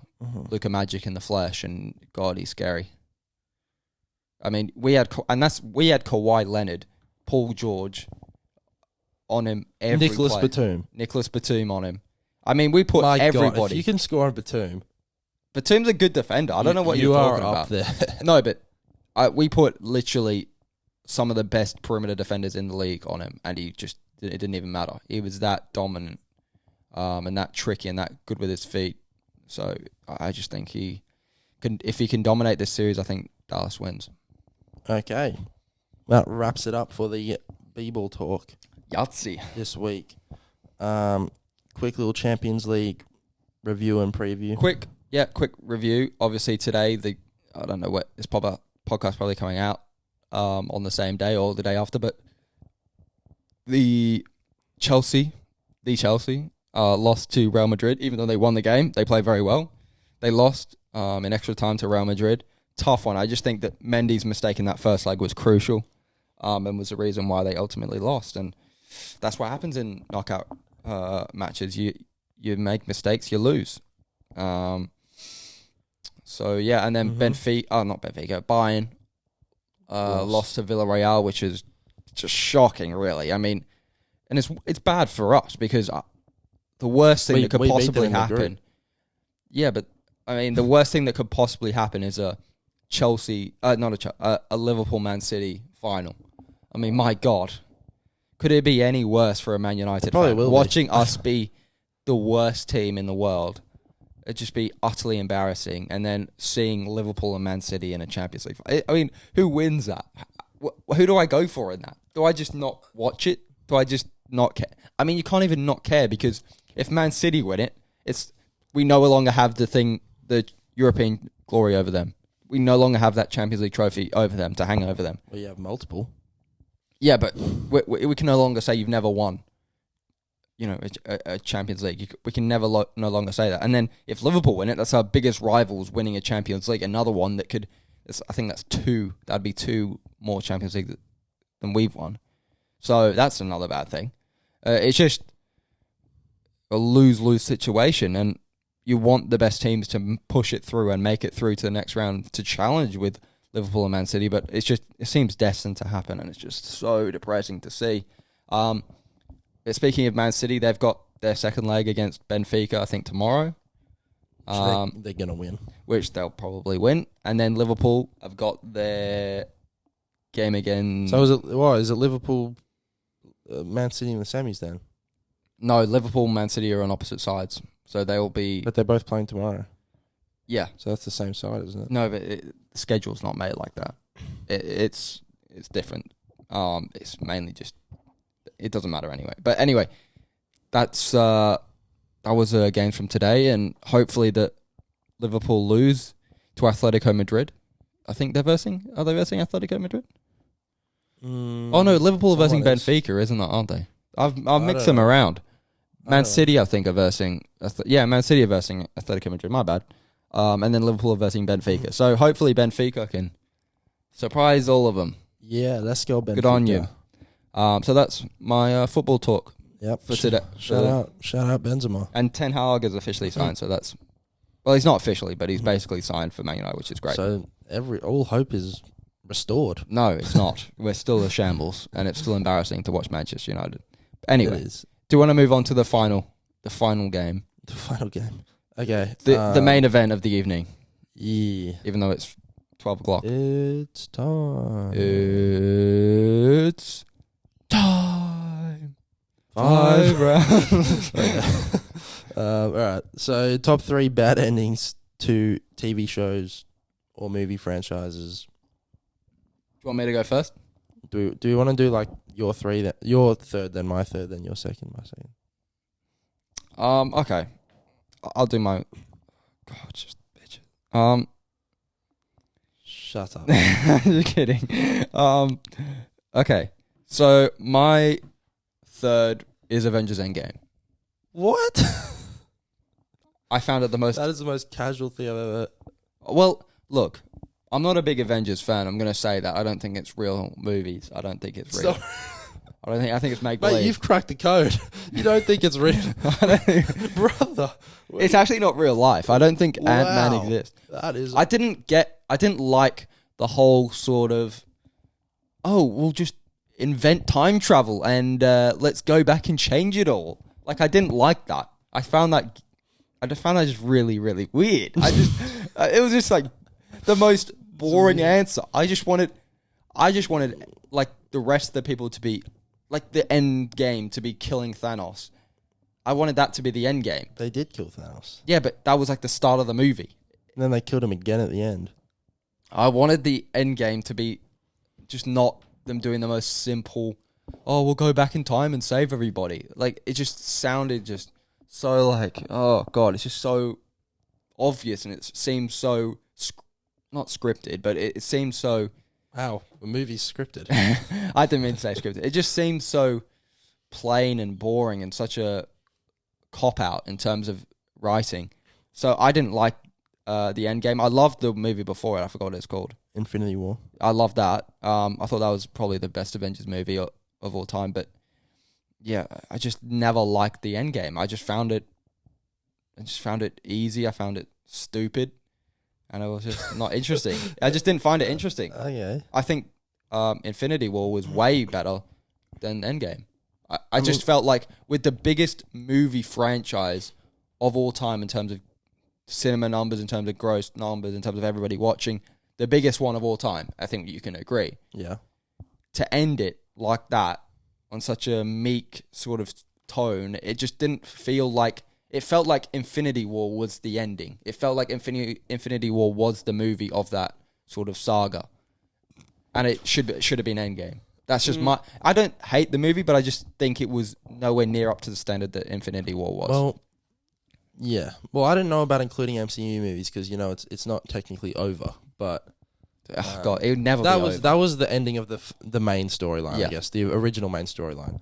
Magic in the flesh, and God, he's scary. I mean, we had Kawhi Leonard, Paul George on him every Nicholas play. Batum. Nicholas Batum on him. I mean, we put everybody. God, if you can score on Batum. Batum's a good defender. I don't know what you're talking about. You are up there. No, but we put literally some of the best perimeter defenders in the league on him, and it didn't even matter. He was that dominant, and that tricky and that good with his feet. So I just think if he can dominate this series, I think Dallas wins. Okay. That wraps it up for the B-ball talk Yahtzee this week. quick little Champions League review and preview. Quick review. Obviously today, I don't know what this podcast probably coming out on the same day or the day after, but the Chelsea lost to Real Madrid. Even though they won the game, they played very well. They lost in extra time to Real Madrid. Tough one. I just think that Mendy's mistake in that first leg was crucial and was the reason why they ultimately lost. And that's what happens in knockout matches. You make mistakes, you lose. So, yeah, and then Bayern lost to Villarreal, which is just shocking, really. I mean, and it's bad for us because the worst thing that could possibly happen... Yeah, but, I mean, the worst thing that could possibly happen is a Liverpool Man City final. I mean, my God. Could it be any worse for a Man United fan? Watching us be the worst team in the world, it'd just be utterly embarrassing. And then seeing Liverpool and Man City in a Champions League. I mean, who wins that? Who do I go for in that? Do I just not watch it? Do I just not care? I mean, you can't even not care because if Man City win it, we no longer have the European glory over them. We no longer have that Champions League trophy over them to hang over them. Well, you have multiple. Yeah, but we can no longer say you've never won, a Champions League. We can never no longer say that. And then if Liverpool win it, that's our biggest rivals winning a Champions League. Another one that could, I think that's two. That'd be two more Champions League than we've won. So that's another bad thing. It's just a lose-lose situation, and you want the best teams to push it through and make it through to the next round to challenge with Liverpool and Man City, but it seems destined to happen, and it's just so depressing to see. Speaking of Man City, they've got their second leg against Benfica, I think, tomorrow. They're going to win. Which they'll probably win. And then Liverpool have got their game again. So is it Liverpool, Man City in the semis then? No, Liverpool and Man City are on opposite sides, so they will be... But they're both playing tomorrow. Yeah. So that's the same side, isn't it? No, but the schedule's not made like that. It's different. It's mainly just... It doesn't matter anyway. But anyway, that was a game from today, and hopefully that Liverpool lose to Atletico Madrid. I think they're versing... Are they versing Atletico Madrid? Oh no, Liverpool are versing Benfica, isn't that, aren't they? I've mixed them around. Man City, I think, are versing... Man City are versing Atletico Madrid. My bad. And then Liverpool are versing Benfica. So hopefully Benfica can surprise all of them. Yeah, let's go Benfica. Good on you. So that's my football talk. Yep. For today. Shout out Benzema. And Ten Hag is officially signed, so that's... Well, he's not officially, but he's basically signed for Man United, which is great. So all hope is restored. No, it's not. We're still a shambles, and it's still embarrassing to watch Manchester United. Anyway, do you want to move on to the final game? The final game. Okay. The main event of the evening. Yeah. Even though it's 12 o'clock. It's time. It's time. 5 rounds. All right. So, top 3 bad endings to TV shows or movie franchises. Do you want me to go first? Do you want to do like your 3, your third, then my third, then your second, my second? Okay. I'll do my... God, just bitch. Shut up. You're kidding. Okay. So my third is Avengers Endgame. What? I found it the most... That is the most casual thing I've ever... Well, look, I'm not a big Avengers fan. I'm going to say that. I don't think it's real movies. I don't think it's real. I think it's make-believe. Mate, you've cracked the code. You don't think it's real. Brother. It's actually not real life. I don't think Ant-Man exists. That is... I didn't like the whole sort of, we'll just invent time travel and let's go back and change it all. Like, I didn't like that. I just found that just really, really weird. It was just like the most boring answer. I just wanted like the rest of the people to be, like the end game to be killing Thanos. I wanted that to be the end game. They did kill Thanos. Yeah, but that was like the start of the movie. And then they killed him again at the end. I wanted the end game to be just not them doing the most simple, we'll go back in time and save everybody. Like, it just sounded just so like, oh god, it's just so obvious, and it seems so not scripted, but it seems so. Wow, the movie's scripted. I didn't mean to say scripted. It just seems so plain and boring and such a cop out in terms of writing. So I didn't like the end game. I loved the movie before it. I forgot what it's called. Infinity War. I loved that. I thought that was probably the best Avengers movie of all time. But yeah, I just never liked the end game. I just found it easy. I found it stupid, and it was just not interesting. I just didn't find it interesting. Okay. I think Infinity War was way better than Endgame. I just felt like with the biggest movie franchise of all time in terms of cinema numbers, in terms of gross numbers, in terms of everybody watching, the biggest one of all time, I think you can agree. Yeah. To end it like that on such a meek sort of tone, it just didn't feel like... It felt like Infinity War was the ending. It felt like Infinity War was the movie of that sort of saga. And it should have been Endgame. That's just my... I don't hate the movie, but I just think it was nowhere near up to the standard that Infinity War was. Well, yeah. Well, I didn't know about including MCU movies because, you know, it's not technically over. But... God, it would never be over. That was the ending of the main storyline, Yeah. I guess. The original main storyline.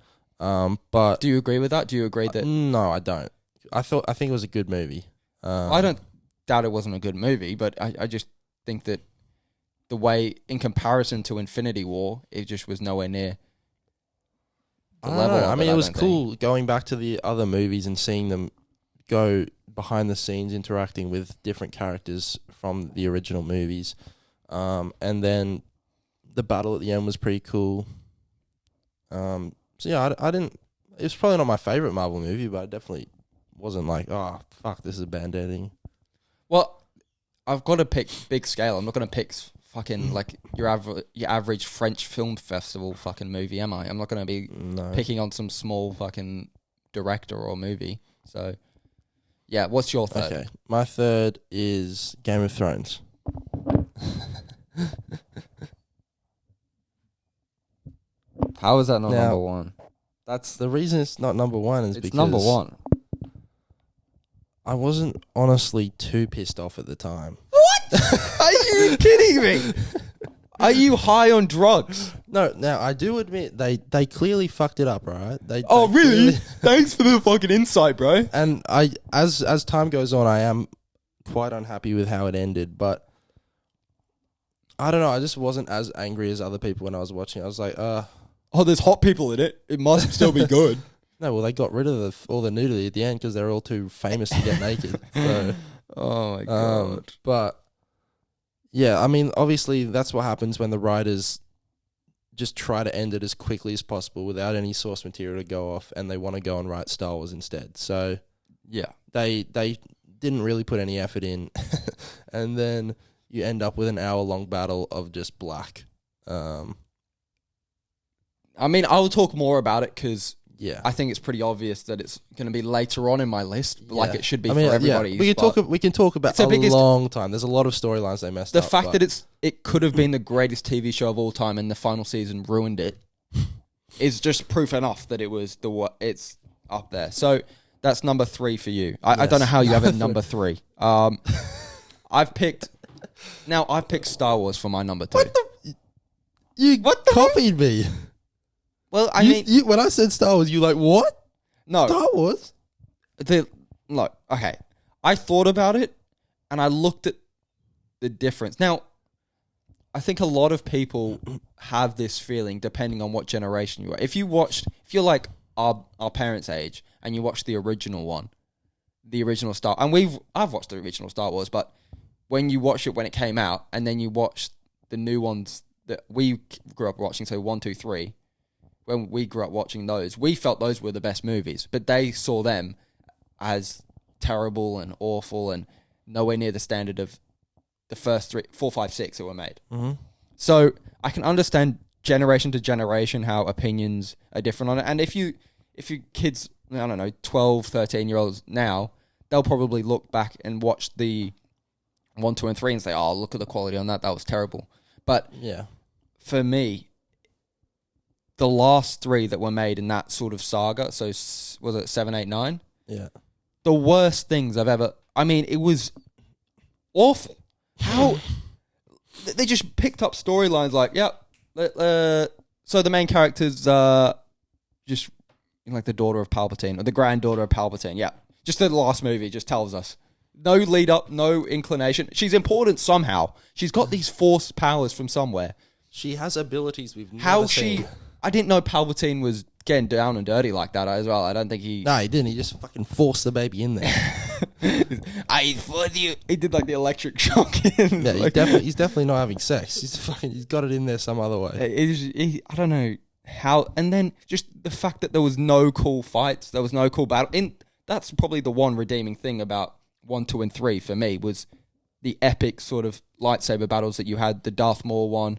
But... Do you agree with that? Do you agree that... No, I don't. I think it was a good movie. I don't doubt it wasn't a good movie, but I just think that the way, in comparison to Infinity War, it just was nowhere near the level. I mean, it was cool going back to the other movies and seeing them go behind the scenes, interacting with different characters from the original movies. And then the battle at the end was pretty cool. So yeah, I didn't... It was probably not my favorite Marvel movie, but I definitely wasn't like, oh, fuck, this is band-aiding. Well, I've got to pick big scale. I'm not going to pick fucking like your average French film festival fucking movie, am I? I'm not going to be picking on some small fucking director or movie. So, yeah, what's your third? Okay, my third is Game of Thrones. How is that not Now, number one? That's The reason it's not number one is it's because... number one. I wasn't honestly too pissed off at the time. What? Are you kidding me? Are you high on drugs? No, now I do admit they clearly fucked it up, right? They Oh, really? clearly- Thanks for the fucking insight, bro. And as time goes on, I am quite unhappy with how it ended, but I don't know. I just wasn't as angry as other people when I was watching. I was like, Oh, there's hot people in it. It must still be good. no, well, they got rid of all the nudity at the end because they're all too famous to get naked. So, Oh my god. but yeah, I mean, obviously that's what happens when the writers just try to end it as quickly as possible without any source material to go off, and they want to go and write Star Wars instead. So Yeah. they didn't really put any effort in, and then you end up with an hour-long battle of just black. I mean, I'll talk more about it because Yeah, I think it's pretty obvious that it's going to be later on in my list, like Yeah. it should be I mean, for everybody. Yeah. We can talk about It's the a biggest- long time. There's a lot of storylines they messed The up. fact that it could have been the greatest TV show of all time and the final season ruined it is just proof enough that it's up there. So that's number 3 for you. I don't know how you have it number 3. I've picked Star Wars for my number 2. you copied me. Well, I You- mean, when I said Star Wars, you like what? no. Star Wars? Look, okay. I thought about it and I looked at the difference. Now, I think a lot of people have this feeling depending on what generation you are. If you're like our parents' age and you watch the original one, the original Star, and I've watched the original Star Wars, but when you watch it when it came out and then you watch the new ones that we grew up watching, so 1, 2, 3, when we grew up watching those, we felt those were the best movies, but they saw them as terrible and awful and nowhere near the standard of the first 3, 4, 5, 6 that were made. Mm-hmm. So I can understand generation to generation how opinions are different on it. And if you kids, I don't know, 12, 13-year-olds now, they'll probably look back and watch the 1, 2, and 3 and say, oh, look at the quality on that. That was terrible. But Yeah. for me, the last 3 that were made in that sort of saga, so was it 7, 8, 9? Yeah. the worst things I've ever. I mean, it was awful. How they just picked up storylines like, so the main character's just like the daughter of Palpatine or the granddaughter of Palpatine. Yeah, just the last movie just tells us. No lead up, no inclination. She's important somehow. She's got these force powers from somewhere. She has abilities we've never seen. I didn't know Palpatine was getting down and dirty like that as well. I don't think he... No, he didn't. He just fucking forced the baby in there. I force you. He did like the electric shock. Yeah, he's definitely not having sex. He's got it in there some other way. I don't know how. And then just the fact that there was no cool fights, there was no cool battle. That's probably the one redeeming thing about 1, 2, and 3 for me was the epic sort of lightsaber battles that you had. The Darth Maul one,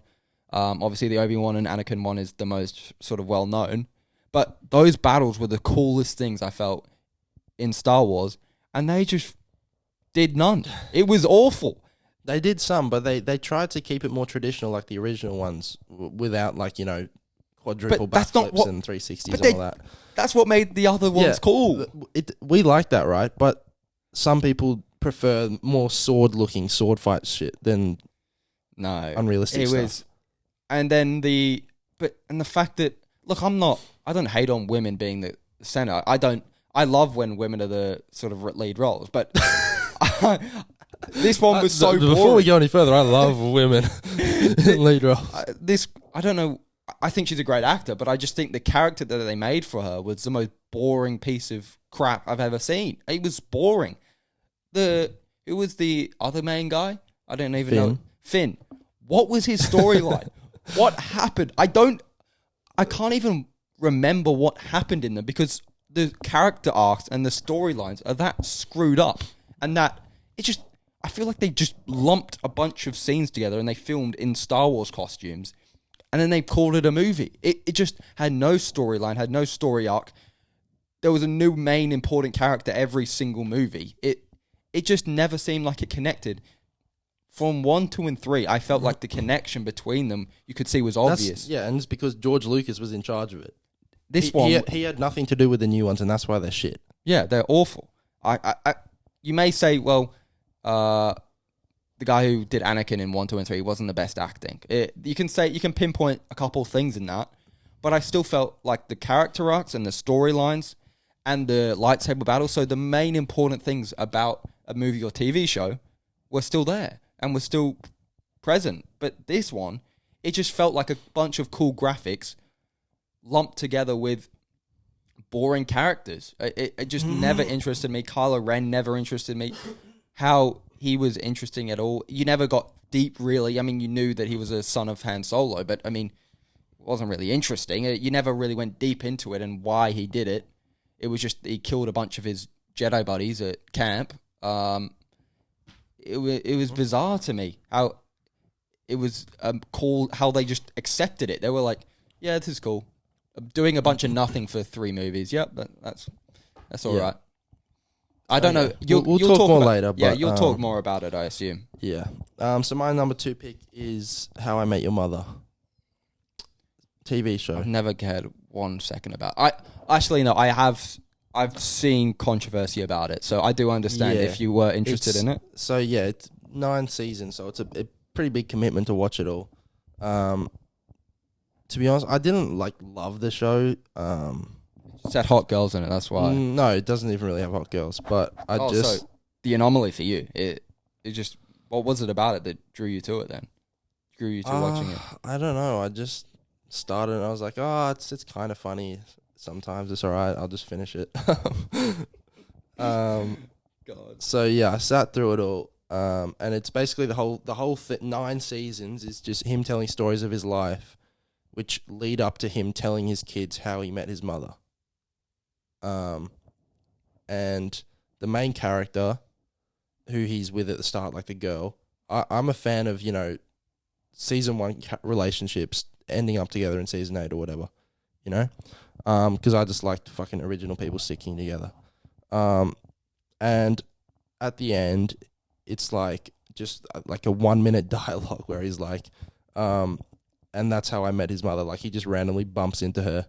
obviously the Obi-Wan and Anakin one is the most sort of well known. But those battles were the coolest things I felt in Star Wars, and they just did none. It was awful. They did some, but they tried to keep it more traditional, like the original ones, without quadruple backflips and 360s and all that. That's what made the other ones cool. We like that, right? But some people prefer more sword fight shit than unrealistic stuff. And then the fact that, look, I don't hate on women being the center. I love when women are the sort of lead roles, but this one was so boring. Before we go any further, I love women in lead roles. I don't know. I think she's a great actor, but I just think the character that they made for her was the most boring piece of crap I've ever seen. It was boring. Who was the other main guy? I don't even know. Finn. What was his storyline? What happened? I can't even remember what happened in them because the character arcs and the storylines are that screwed up, and that I feel like they just lumped a bunch of scenes together and they filmed in Star Wars costumes, and then they called it a movie. It just had no storyline, had no story arc. There was a new main important character every single movie. It just never seemed like it connected. From 1, 2, and 3, I felt like the connection between them you could see was obvious. And it's because George Lucas was in charge of it. He had nothing to do with the new ones, and that's why they're shit. Yeah, they're awful. You may say, well, the guy who did Anakin in 1, 2, and 3 wasn't the best acting. You can pinpoint a couple things in that, but I still felt like the character arcs and the storylines and the lightsaber battle, so the main important things about a movie or TV show were still there and were still present. But this one, it just felt like a bunch of cool graphics lumped together with boring characters. It just never interested me. Kylo Ren never interested me. How he was interesting at all. You never got deep, really. I mean, you knew that he was a son of Han Solo, but I mean, it wasn't really interesting. You never really went deep into it and why he did it. It was just he killed a bunch of his Jedi buddies at camp. It was bizarre to me how it was cool, how they just accepted it. They were like, yeah, this is cool. Doing a bunch of nothing for 3 movies. Yep, that's all right. I don't know. We'll talk more later. Yeah, you'll talk more about it, I assume. Yeah. So my number 2 pick is How I Met Your Mother. TV show. I've never cared 1 second about it. I've seen controversy about it, so I do understand if you were interested in it. So yeah, it's 9 seasons, so it's a pretty big commitment to watch it all. To be honest, I didn't love the show. It's had hot girls in it, that's why. No, it doesn't even really have hot girls, but so the anomaly for you, it just, what was it about it that drew you to it then? Drew you to watching it? I don't know. I just started and I was like, it's kind of funny. Sometimes it's all right. I'll just finish it. God. So yeah, I sat through it all. And it's basically the whole 9 seasons is just him telling stories of his life, which lead up to him telling his kids how he met his mother. And the main character, who he's with at the start, like the girl, I'm a fan of, season 1 relationships ending up together in season 8 or whatever, because I just liked fucking original people sticking together. And at the end, it's just a 1-minute dialogue where he's like, and that's how I met his mother. Like, he just randomly bumps into her,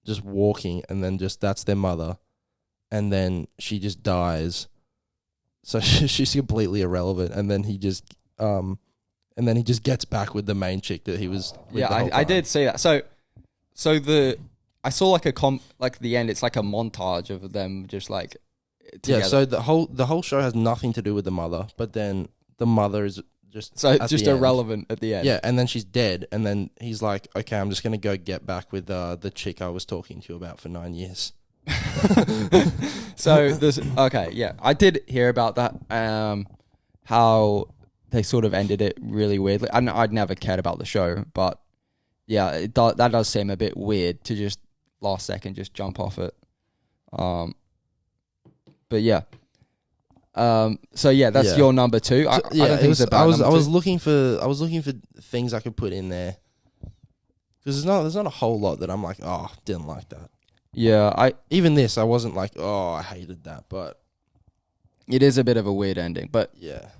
just walking, and then that's their mother. and then she just dies. So she's completely irrelevant, and then he just gets back with the main chick that he was with Yeah, the whole I time. did see that. So I saw like the end. It's like a montage of them just like together. Yeah, so the whole show has nothing to do with the mother, but then the mother is just just irrelevant at the end. Yeah, and then she's dead, and then he's like, okay, I'm just gonna go get back with the chick I was talking to you about for 9 years. So I did hear about that. How they sort of ended it really weirdly. I'd never cared about the show, but yeah, that does seem a bit weird to just last second just jump off it. But yeah. So yeah, that's your number 2. I don't think it's a bad number I was 2. looking for things I could put in there because there's not a whole lot that I'm like, oh, didn't like that. Yeah, even this I wasn't like, oh, I hated that, but it is a bit of a weird ending. But yeah,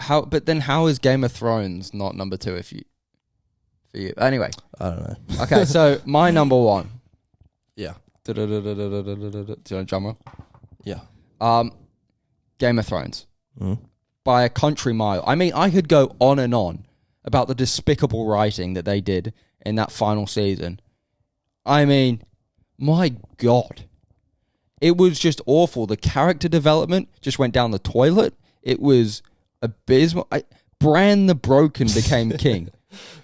But then how is Game of Thrones not number 2 for you? Anyway, I don't know. Okay, so my number 1. Yeah. Do you want to drum roll? Yeah. Game of Thrones. Mm. By a country mile. I mean, I could go on and on about the despicable writing that they did in that final season. I mean, my God. It was just awful. The character development just went down the toilet. It was abysmal. Bran the Broken became king.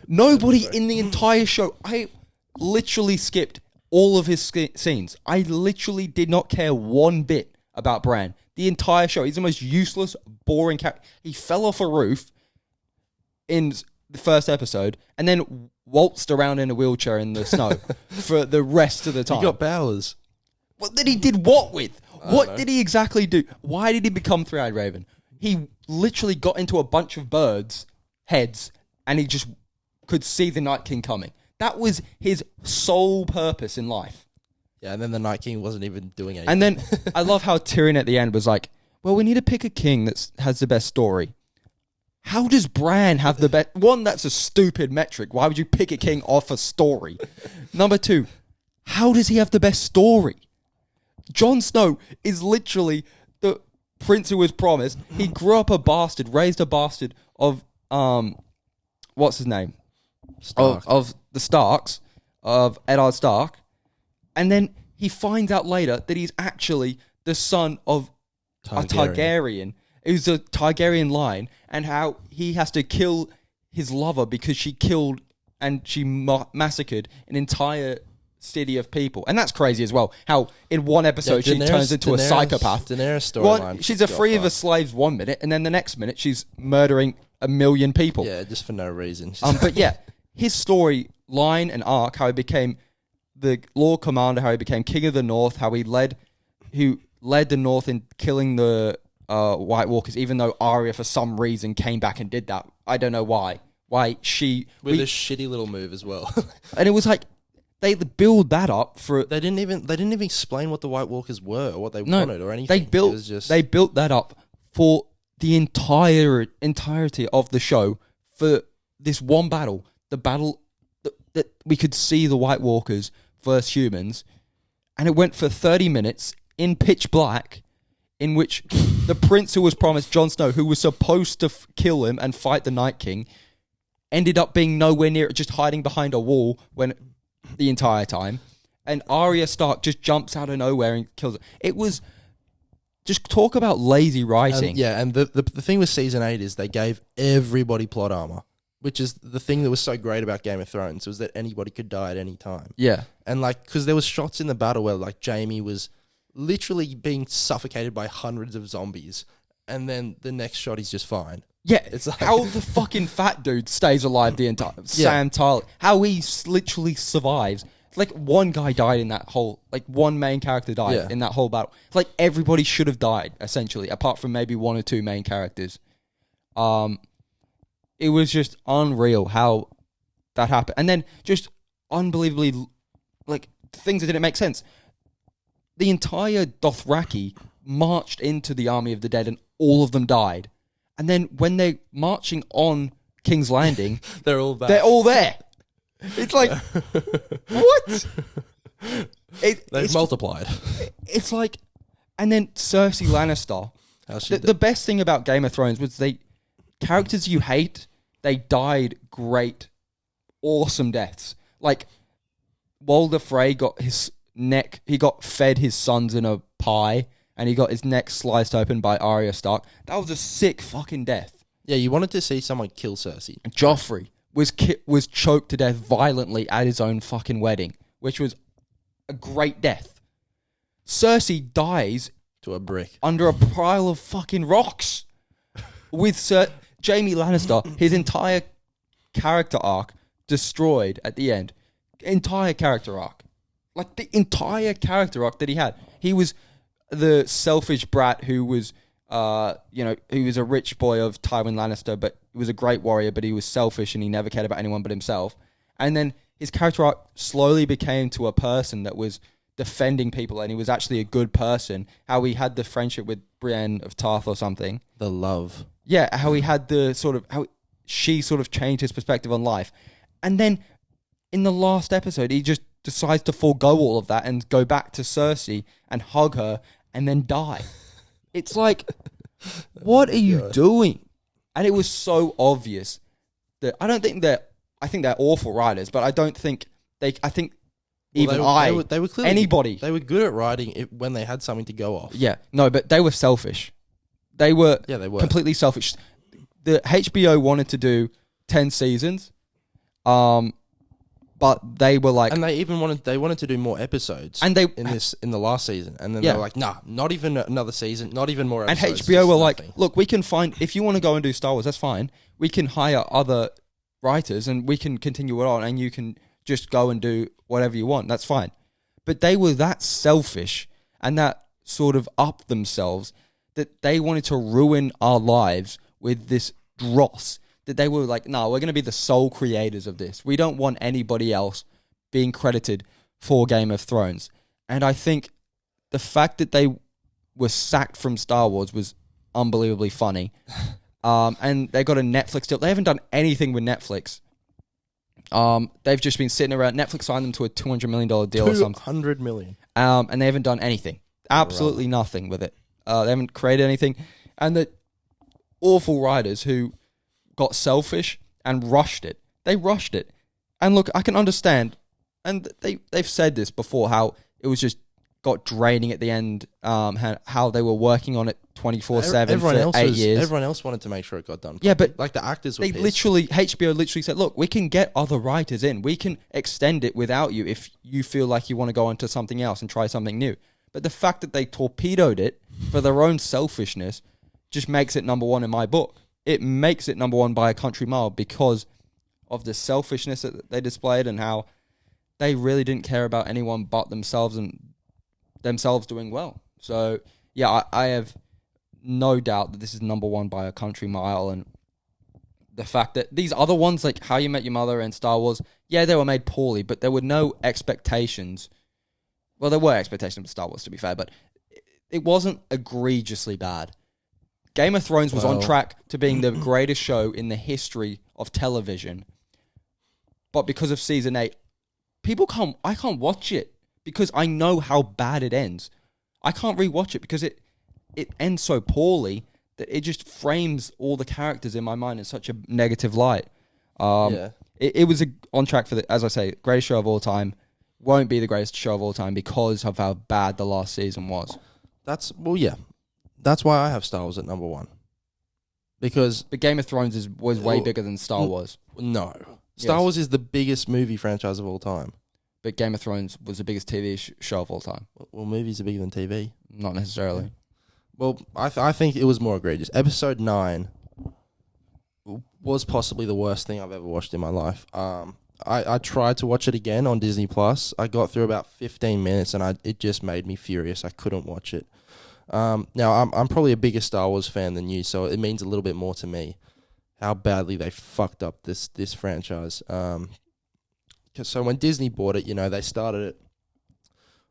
Nobody in the entire show. I literally skipped all of his scenes. I literally did not care one bit about Bran. The entire show. He's the most useless, boring character. He fell off a roof in the first episode and then waltzed around in a wheelchair in the snow for the rest of the time. He got powers. What did he did what with? What did he exactly do? Why did he become Three-Eyed Raven? He literally got into a bunch of birds' heads and he just could see the Night King coming. That was his sole purpose in life. Yeah, and then the Night King wasn't even doing anything. And then I love how Tyrion at the end was like, well, we need to pick a king that has the best story. How does Bran have the best? One, that's a stupid metric. Why would you pick a king off a story? Number 2, how does he have the best story? Jon Snow is literally the prince who was promised. He grew up a bastard, raised a bastard of, what's his name? Of the Starks, of Eddard Stark. And then he finds out later that he's actually the son of a Targaryen. It was a Targaryen line, and how he has to kill his lover because she killed and she massacred an entire city of people. And that's crazy as well. How in one episode she turns into a psychopath. Daenerys storyline. She's a free of her slaves 1 minute, and then the next minute she's murdering 1 million people. Yeah, just for no reason. But yeah, his storyline and arc, how he became the Lord Commander, how he became King of the North, how he led the North in killing the White Walkers, even though Arya for some reason came back and did that. I don't know why. Why she with a shitty little move as well. And it was like they build that up for. They didn't even explain what the White Walkers were or what they wanted or anything. They built that up for the entirety of the show for this one battle. The battle that we could see the White Walkers versus humans, and it went for 30 minutes in pitch black, in which the prince who was promised, Jon Snow, who was supposed to kill him and fight the Night King, ended up being nowhere near it, just hiding behind a wall the entire time. And Arya Stark just jumps out of nowhere and kills it. It was just talk about lazy writing. And the thing with season 8 is they gave everybody plot armor, which is the thing that was so great about Game of Thrones, was that anybody could die at any time. Yeah. And because there was shots in the battle where Jaime was literally being suffocated by hundreds of zombies, and then the next shot he's just fine. Yeah, it's like how the fucking fat dude stays alive the entire Sam Tyler. How he literally survives. It's like one guy died in that whole, one main character died in that whole battle. It's like everybody should have died, essentially, apart from maybe 1 or 2 main characters. It was just unreal how that happened. And then just unbelievably, things that didn't make sense. The entire Dothraki marched into the army of the dead and all of them died. And then when they're marching on King's Landing, they're all back. They're all there. It's like, what? They've It's multiplied. it's like, and then Cersei Lannister. The best thing about Game of Thrones was characters you hate, they died great, awesome deaths. Like Walder Frey got his neck, he got fed his sons in a pie, and he got his neck sliced open by Arya Stark. That was a sick fucking death. Yeah, you wanted to see someone kill Cersei. Joffrey was choked to death violently at his own fucking wedding, which was a great death. Cersei dies to a brick under a pile of fucking rocks. With Jaime Lannister, his entire character arc destroyed at the end. Entire character arc. Like the entire character arc that he had. He was the selfish brat who was, he was a rich boy of Tywin Lannister, but he was a great warrior, but he was selfish and he never cared about anyone but himself. And then his character arc slowly became to a person that was defending people, and he was actually a good person. How he had the friendship with Brienne of Tarth or something. The love. Yeah, how he had the how she sort of changed his perspective on life. And then in the last episode, he just decides to forego all of that and go back to Cersei and hug her and then die. It's like, what are you doing? And it was so obvious that I think they're awful writers, but I don't think I think they were clearly, anybody. They were good at writing it when they had something to go off. Yeah, no, but they were selfish. They were completely selfish. The HBO wanted to do 10 seasons, but they were like, and they wanted to do more episodes, and in the last season, and then they were like, nah, not even another season, not even more episodes. And HBO were like, look, we can find, if you want to go and do Star Wars, that's fine. We can hire other writers and we can continue it on, and you can just go and do whatever you want. That's fine. But they were that selfish and that sort of up themselves that they wanted to ruin our lives with this dross. That they were like, no, we're going to be the sole creators of this. We don't want anybody else being credited for Game of Thrones. And I think the fact that they were sacked from Star Wars was unbelievably funny. And they got a Netflix deal. They haven't done anything with Netflix. They've just been sitting around. Netflix signed them to a $200 million deal or something. $200 million. And they haven't done anything. Absolutely nothing with it. They haven't created anything. And the awful writers who got selfish and rushed it. They rushed it. And look, I can understand. And they've said this before, how it was just got draining at the end, how they were working on it 24/7 for 8 years. Everyone else wanted to make sure it got done. Yeah, but like the actors were HBO literally said, look, we can get other writers in. We can extend it without you if you feel like you want to go into something else and try something new. But the fact that they torpedoed it for their own selfishness just makes it number one in my book. It makes it number one by a country mile because of the selfishness that they displayed and how they really didn't care about anyone but themselves and themselves doing well. So, yeah, I have no doubt that this is number one by a country mile. And the fact that these other ones, like How You Met Your Mother and Star Wars, yeah, they were made poorly, but there were no expectations. Well, there were expectations of Star Wars, to be fair, but it wasn't egregiously bad. Game of Thrones was on track to being the greatest show in the history of television. But because of season 8, I can't watch it because I know how bad it ends. I can't rewatch it because it ends so poorly that it just frames all the characters in my mind in such a negative light. It was on track for as I say, greatest show of all time. Won't be the greatest show of all time because of how bad the last season was. That's why I have Star Wars at number one. Because But Game of Thrones was way bigger than Star Wars. No. Star Wars is the biggest movie franchise of all time. But Game of Thrones was the biggest TV show of all time. Well, movies are bigger than TV. Not necessarily. Well, I think it was more egregious. Episode 9 was possibly the worst thing I've ever watched in my life. I tried to watch it again on Disney Plus. I got through about 15 minutes and it just made me furious. I couldn't watch it. Now I'm probably a bigger Star Wars fan than you, so it means a little bit more to me how badly they fucked up this franchise. So when Disney bought it, they started it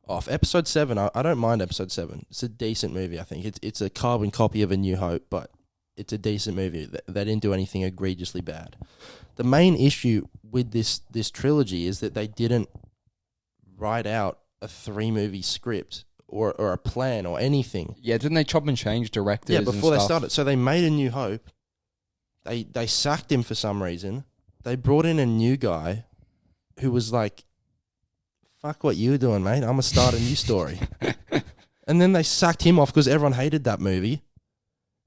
off. Episode 7, I don't mind Episode 7. It's a decent movie, I think. It's a carbon copy of A New Hope, but it's a decent movie. They didn't do anything egregiously bad. The main issue with this trilogy is that they didn't write out a 3-movie script or a plan or anything. Yeah, didn't they chop and change directors? Yeah, before and they stuff? started. So they made A New Hope. They sacked him for some reason. They brought in a new guy who was like, fuck what you were doing, mate. I'm going to start a new story. And then they sacked him off because everyone hated that movie.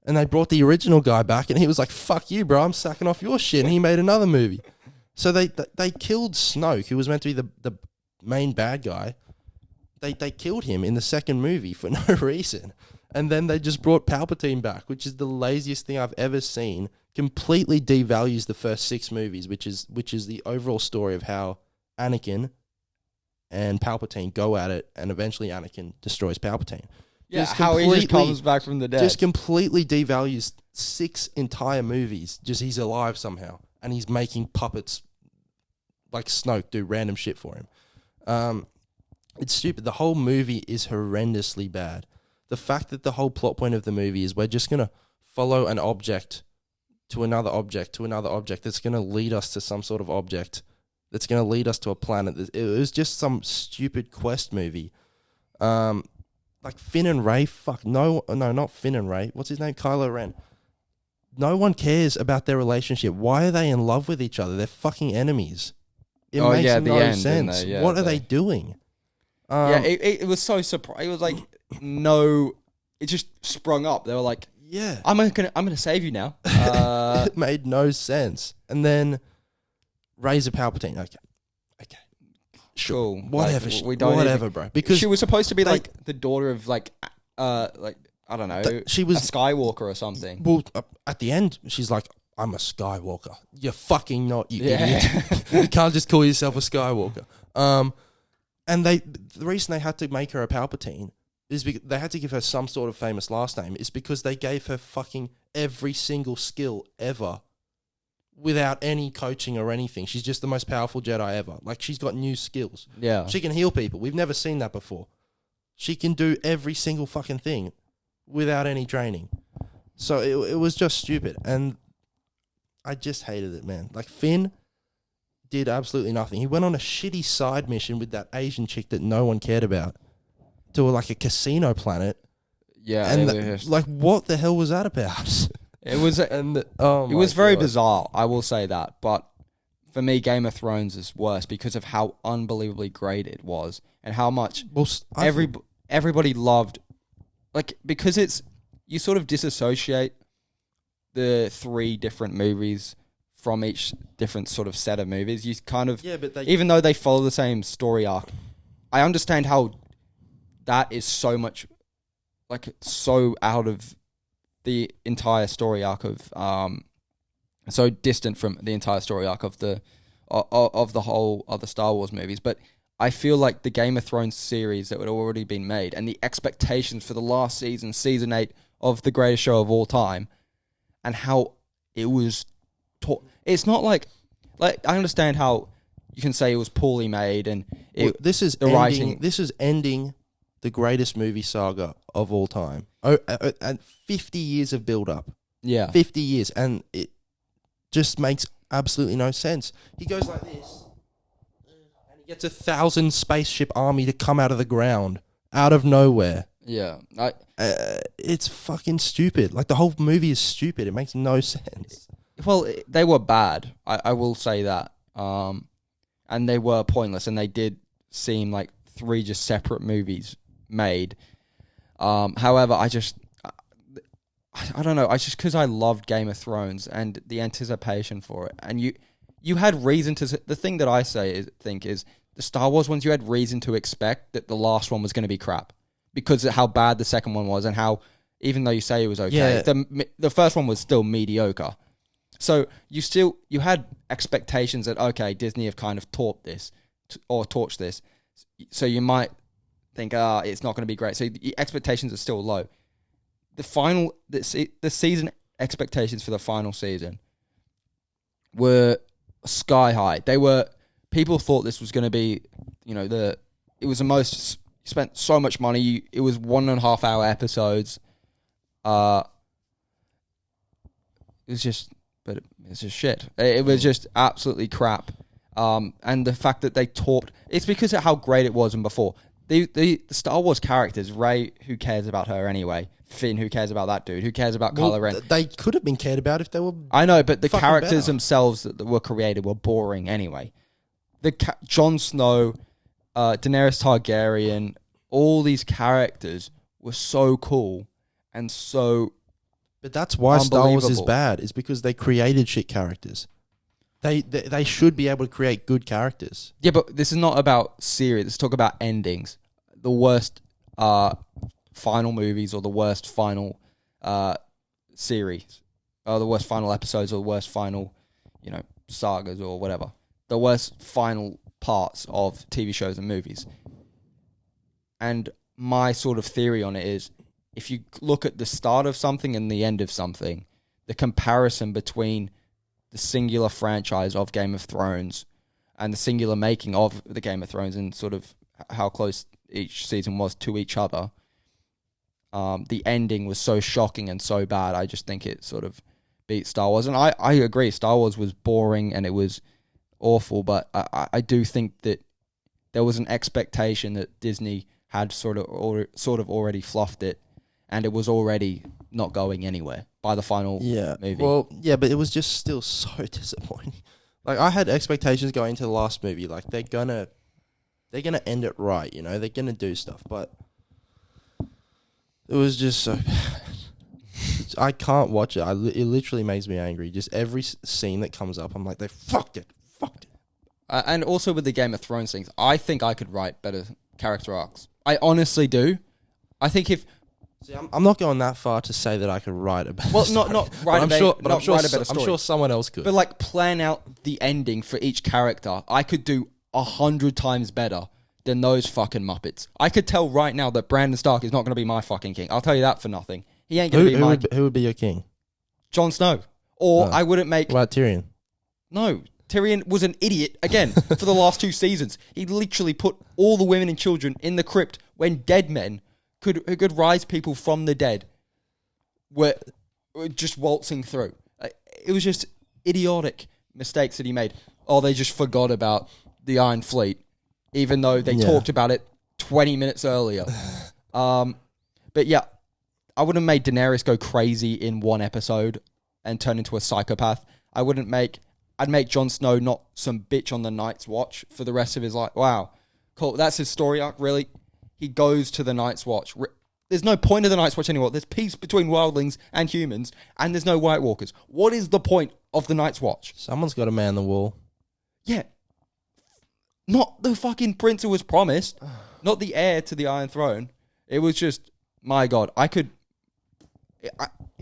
And they brought the original guy back and he was like, fuck you, bro. I'm sacking off your shit. And he made another movie. So they killed Snoke, who was meant to be the main bad guy. They killed him in the second movie for no reason. And then they just brought Palpatine back, which is the laziest thing I've ever seen. Completely devalues the first 6 movies, which is the overall story of how Anakin and Palpatine go at it, and eventually Anakin destroys Palpatine. Yeah, how he just comes back from the dead. Just completely devalues 6 entire movies. Just he's alive somehow, and he's making puppets like Snoke do random shit for him. It's stupid. The whole movie is horrendously bad. The fact that the whole plot point of the movie is we're just going to follow an object to another object to another object that's going to lead us to some sort of object that's going to lead us to a planet. It was just some stupid quest movie. Like Finn and Rey, no, not Finn and Rey. What's his name? Kylo Ren. No one cares about their relationship. Why are they in love with each other? They're fucking enemies. It makes no sense. Yeah, what are they doing? It was so surprising. It was like, no, it just sprung up. They were like, yeah, I'm gonna save you now. It made no sense. And then Rey's a Palpatine. Okay, sure, cool. Whatever, like, we don't whatever, bro. Because she was supposed to be like the daughter of like I don't know, she was a Skywalker or something. Well, at the end, she's like, I'm a Skywalker. You're fucking not, you idiot. You can't just call yourself a Skywalker. And the reason they had to make her a Palpatine is because they had to give her some sort of famous last name is because they gave her fucking every single skill ever without any coaching or anything. She's just the most powerful Jedi ever. Like, she's got new skills. Yeah. She can heal people. We've never seen that before. She can do every single fucking thing without any training. So it was just stupid. And I just hated it, man. Like, Finn did absolutely nothing. He went on a shitty side mission with that Asian chick that no one cared about to like a casino planet. Yeah, and like, what the hell was that about? It was, it was very bizarre. I will say that, but for me, Game of Thrones is worse because of how unbelievably great it was and how much everybody loved. Like, because you sort of disassociate the 3 different movies from each different sort of set of movies. You kind of, even though they follow the same story arc, I understand how that is so much, like, so out of the entire story arc of, so distant from the entire story arc of the whole other Star Wars movies. But I feel like the Game of Thrones series that had already been made and the expectations for the last season, season 8 of the greatest show of all time, and how it was taught. It's not like I understand how you can say it was poorly made and this is ending the greatest movie saga of all time. And 50 years of build up. Yeah. 50 years. And it just makes absolutely no sense. He goes like this and he gets 1,000 spaceship army to come out of the ground, out of nowhere. Yeah. It's fucking stupid. Like, the whole movie is stupid. It makes no sense. Well, they were bad. I will say that. And they were pointless, and they did seem like 3 just separate movies made. However, I don't know. I just, because I loved Game of Thrones and the anticipation for it, and you had reason to. The thing that I think is the Star Wars ones. You had reason to expect that the last one was going to be crap because of how bad the second one was, and how, even though you say it was okay, the first one was still mediocre. So you had expectations that, okay, Disney have kind of taught this or torched this, so you might think, it's not going to be great. So the expectations are still low. The season expectations for the final season were sky high. People thought this was going to be, it was the most, you spent so much money. It was 1.5 hour episodes. It's just shit. It was just absolutely crap. And the fact that they talked, it's because of how great it was and before. the Star Wars characters, Rey, who cares about her anyway? Finn, who cares about that dude? Who cares about Kylo Ren? They could have been cared about if they were. I know, but the characters better. themselves that were created were boring anyway. Jon Snow, Daenerys Targaryen, all these characters were so cool and so. But that's why Star Wars is unbelievable. bad. Is because they created shit characters. They should be able to create good characters. Yeah, but this is not about series. Let's talk about endings. The worst final movies or the worst final series, or the worst final episodes or the worst final, sagas or whatever. The worst final parts of TV shows and movies. And my sort of theory on it is, if you look at the start of something and the end of something, the comparison between the singular franchise of Game of Thrones and the singular making of the Game of Thrones and sort of how close each season was to each other, the ending was so shocking and so bad. I just think it sort of beat Star Wars. And I agree, Star Wars was boring and it was awful, but I do think that there was an expectation that Disney had sort of already fluffed it, and it was already not going anywhere by the final movie. Well, yeah, but it was just still so disappointing. Like, I had expectations going into the last movie. Like, they're gonna end it right, they're gonna do stuff, but it was just so bad. I can't watch it. It literally makes me angry. Just every scene that comes up, I'm like, they fucked it. And also with the Game of Thrones things, I think I could write better character arcs. I honestly do. I think if... See, I'm not going that far to say that I could write a better story. Not write a better story. I'm sure someone else could. But like, plan out the ending for each character. I could do 100 times better than those fucking Muppets. I could tell right now that Brandon Stark is not going to be my fucking king. I'll tell you that for nothing. He ain't going to be my... Who would be your king? Jon Snow. Or I wouldn't make... What about Tyrion? No. Tyrion was an idiot, again, for the last 2 seasons. He literally put all the women and children in the crypt when dead men who could rise people from the dead were just waltzing through. It was just idiotic mistakes that he made. Oh, they just forgot about the Iron Fleet, even though they talked about it 20 minutes earlier. But yeah, I wouldn't have made Daenerys go crazy in one episode and turn into a psychopath. I'd make Jon Snow not some bitch on the Night's Watch for the rest of his life. Wow. Cool. That's his story arc, really. He goes to the Night's Watch. There's no point of the Night's Watch anymore. There's peace between wildlings and humans, and there's no White Walkers. What is the point of the Night's Watch? Someone's got to man the wall. Yeah. Not the fucking prince who was promised. Not the heir to the Iron Throne. It was just, my God.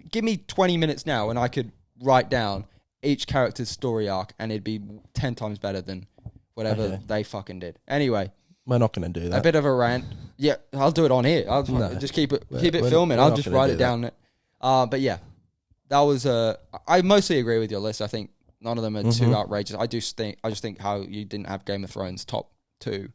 Give me 20 minutes now, and I could write down each character's story arc, and it'd be 10 times better than whatever they fucking did. Anyway, we're not going to do that. A bit of a rant. Yeah, I'll do it on here. I'll just keep it filming. I'll just write it down. But yeah, that was I mostly agree with your list. I think none of them are too outrageous. I just think how you didn't have Game of Thrones top 2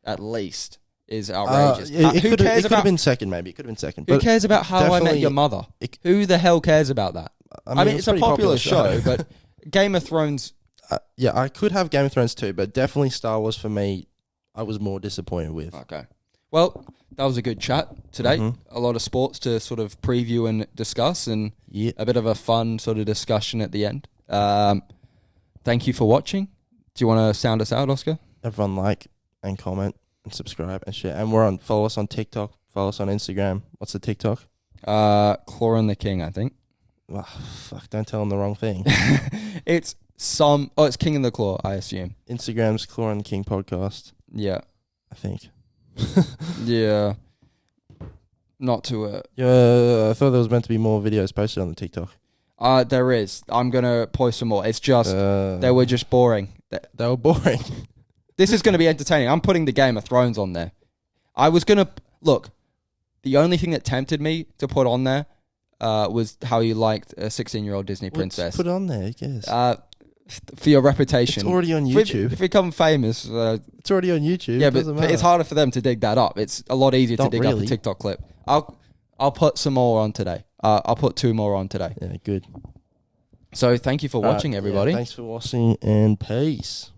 at least is outrageous. It could have been second, maybe. It could have been second. Who cares about How I Met Your Mother? Who the hell cares about that? I mean, it's a popular show, but Game of Thrones... yeah, I could have Game of Thrones too, but definitely Star Wars for me, I was more disappointed with. Okay. Well, that was a good chat today. A lot of sports to sort of preview and discuss, and a bit of a fun sort of discussion at the end. Thank you for watching. Do you want to sound us out, Oscar? Everyone like and comment and subscribe and share. And follow us on TikTok, follow us on Instagram. What's the TikTok? Cloran the King, I think. Oh, fuck, don't tell them the wrong thing. It's King in the Claw, I assume. Instagram's Cloran King Podcast. Yeah. I think. Yeah. Not to I thought there was meant to be more videos posted on the TikTok. There is. I'm going to post some more. It's just, they were just boring. They were boring. This is going to be entertaining. I'm putting the Game of Thrones on there. I was going to... Look, the only thing that tempted me to put on there was how you liked a 16-year-old Disney princess. Put it on there, yes. For your reputation. It's already on YouTube. If you become famous... it's already on YouTube. Yeah, but it's harder for them to dig that up. It's a lot easier to dig up a TikTok clip. I'll put some more on today. I'll put 2 more on today. Yeah, good. So thank you for watching, everybody. Thanks for watching, and peace.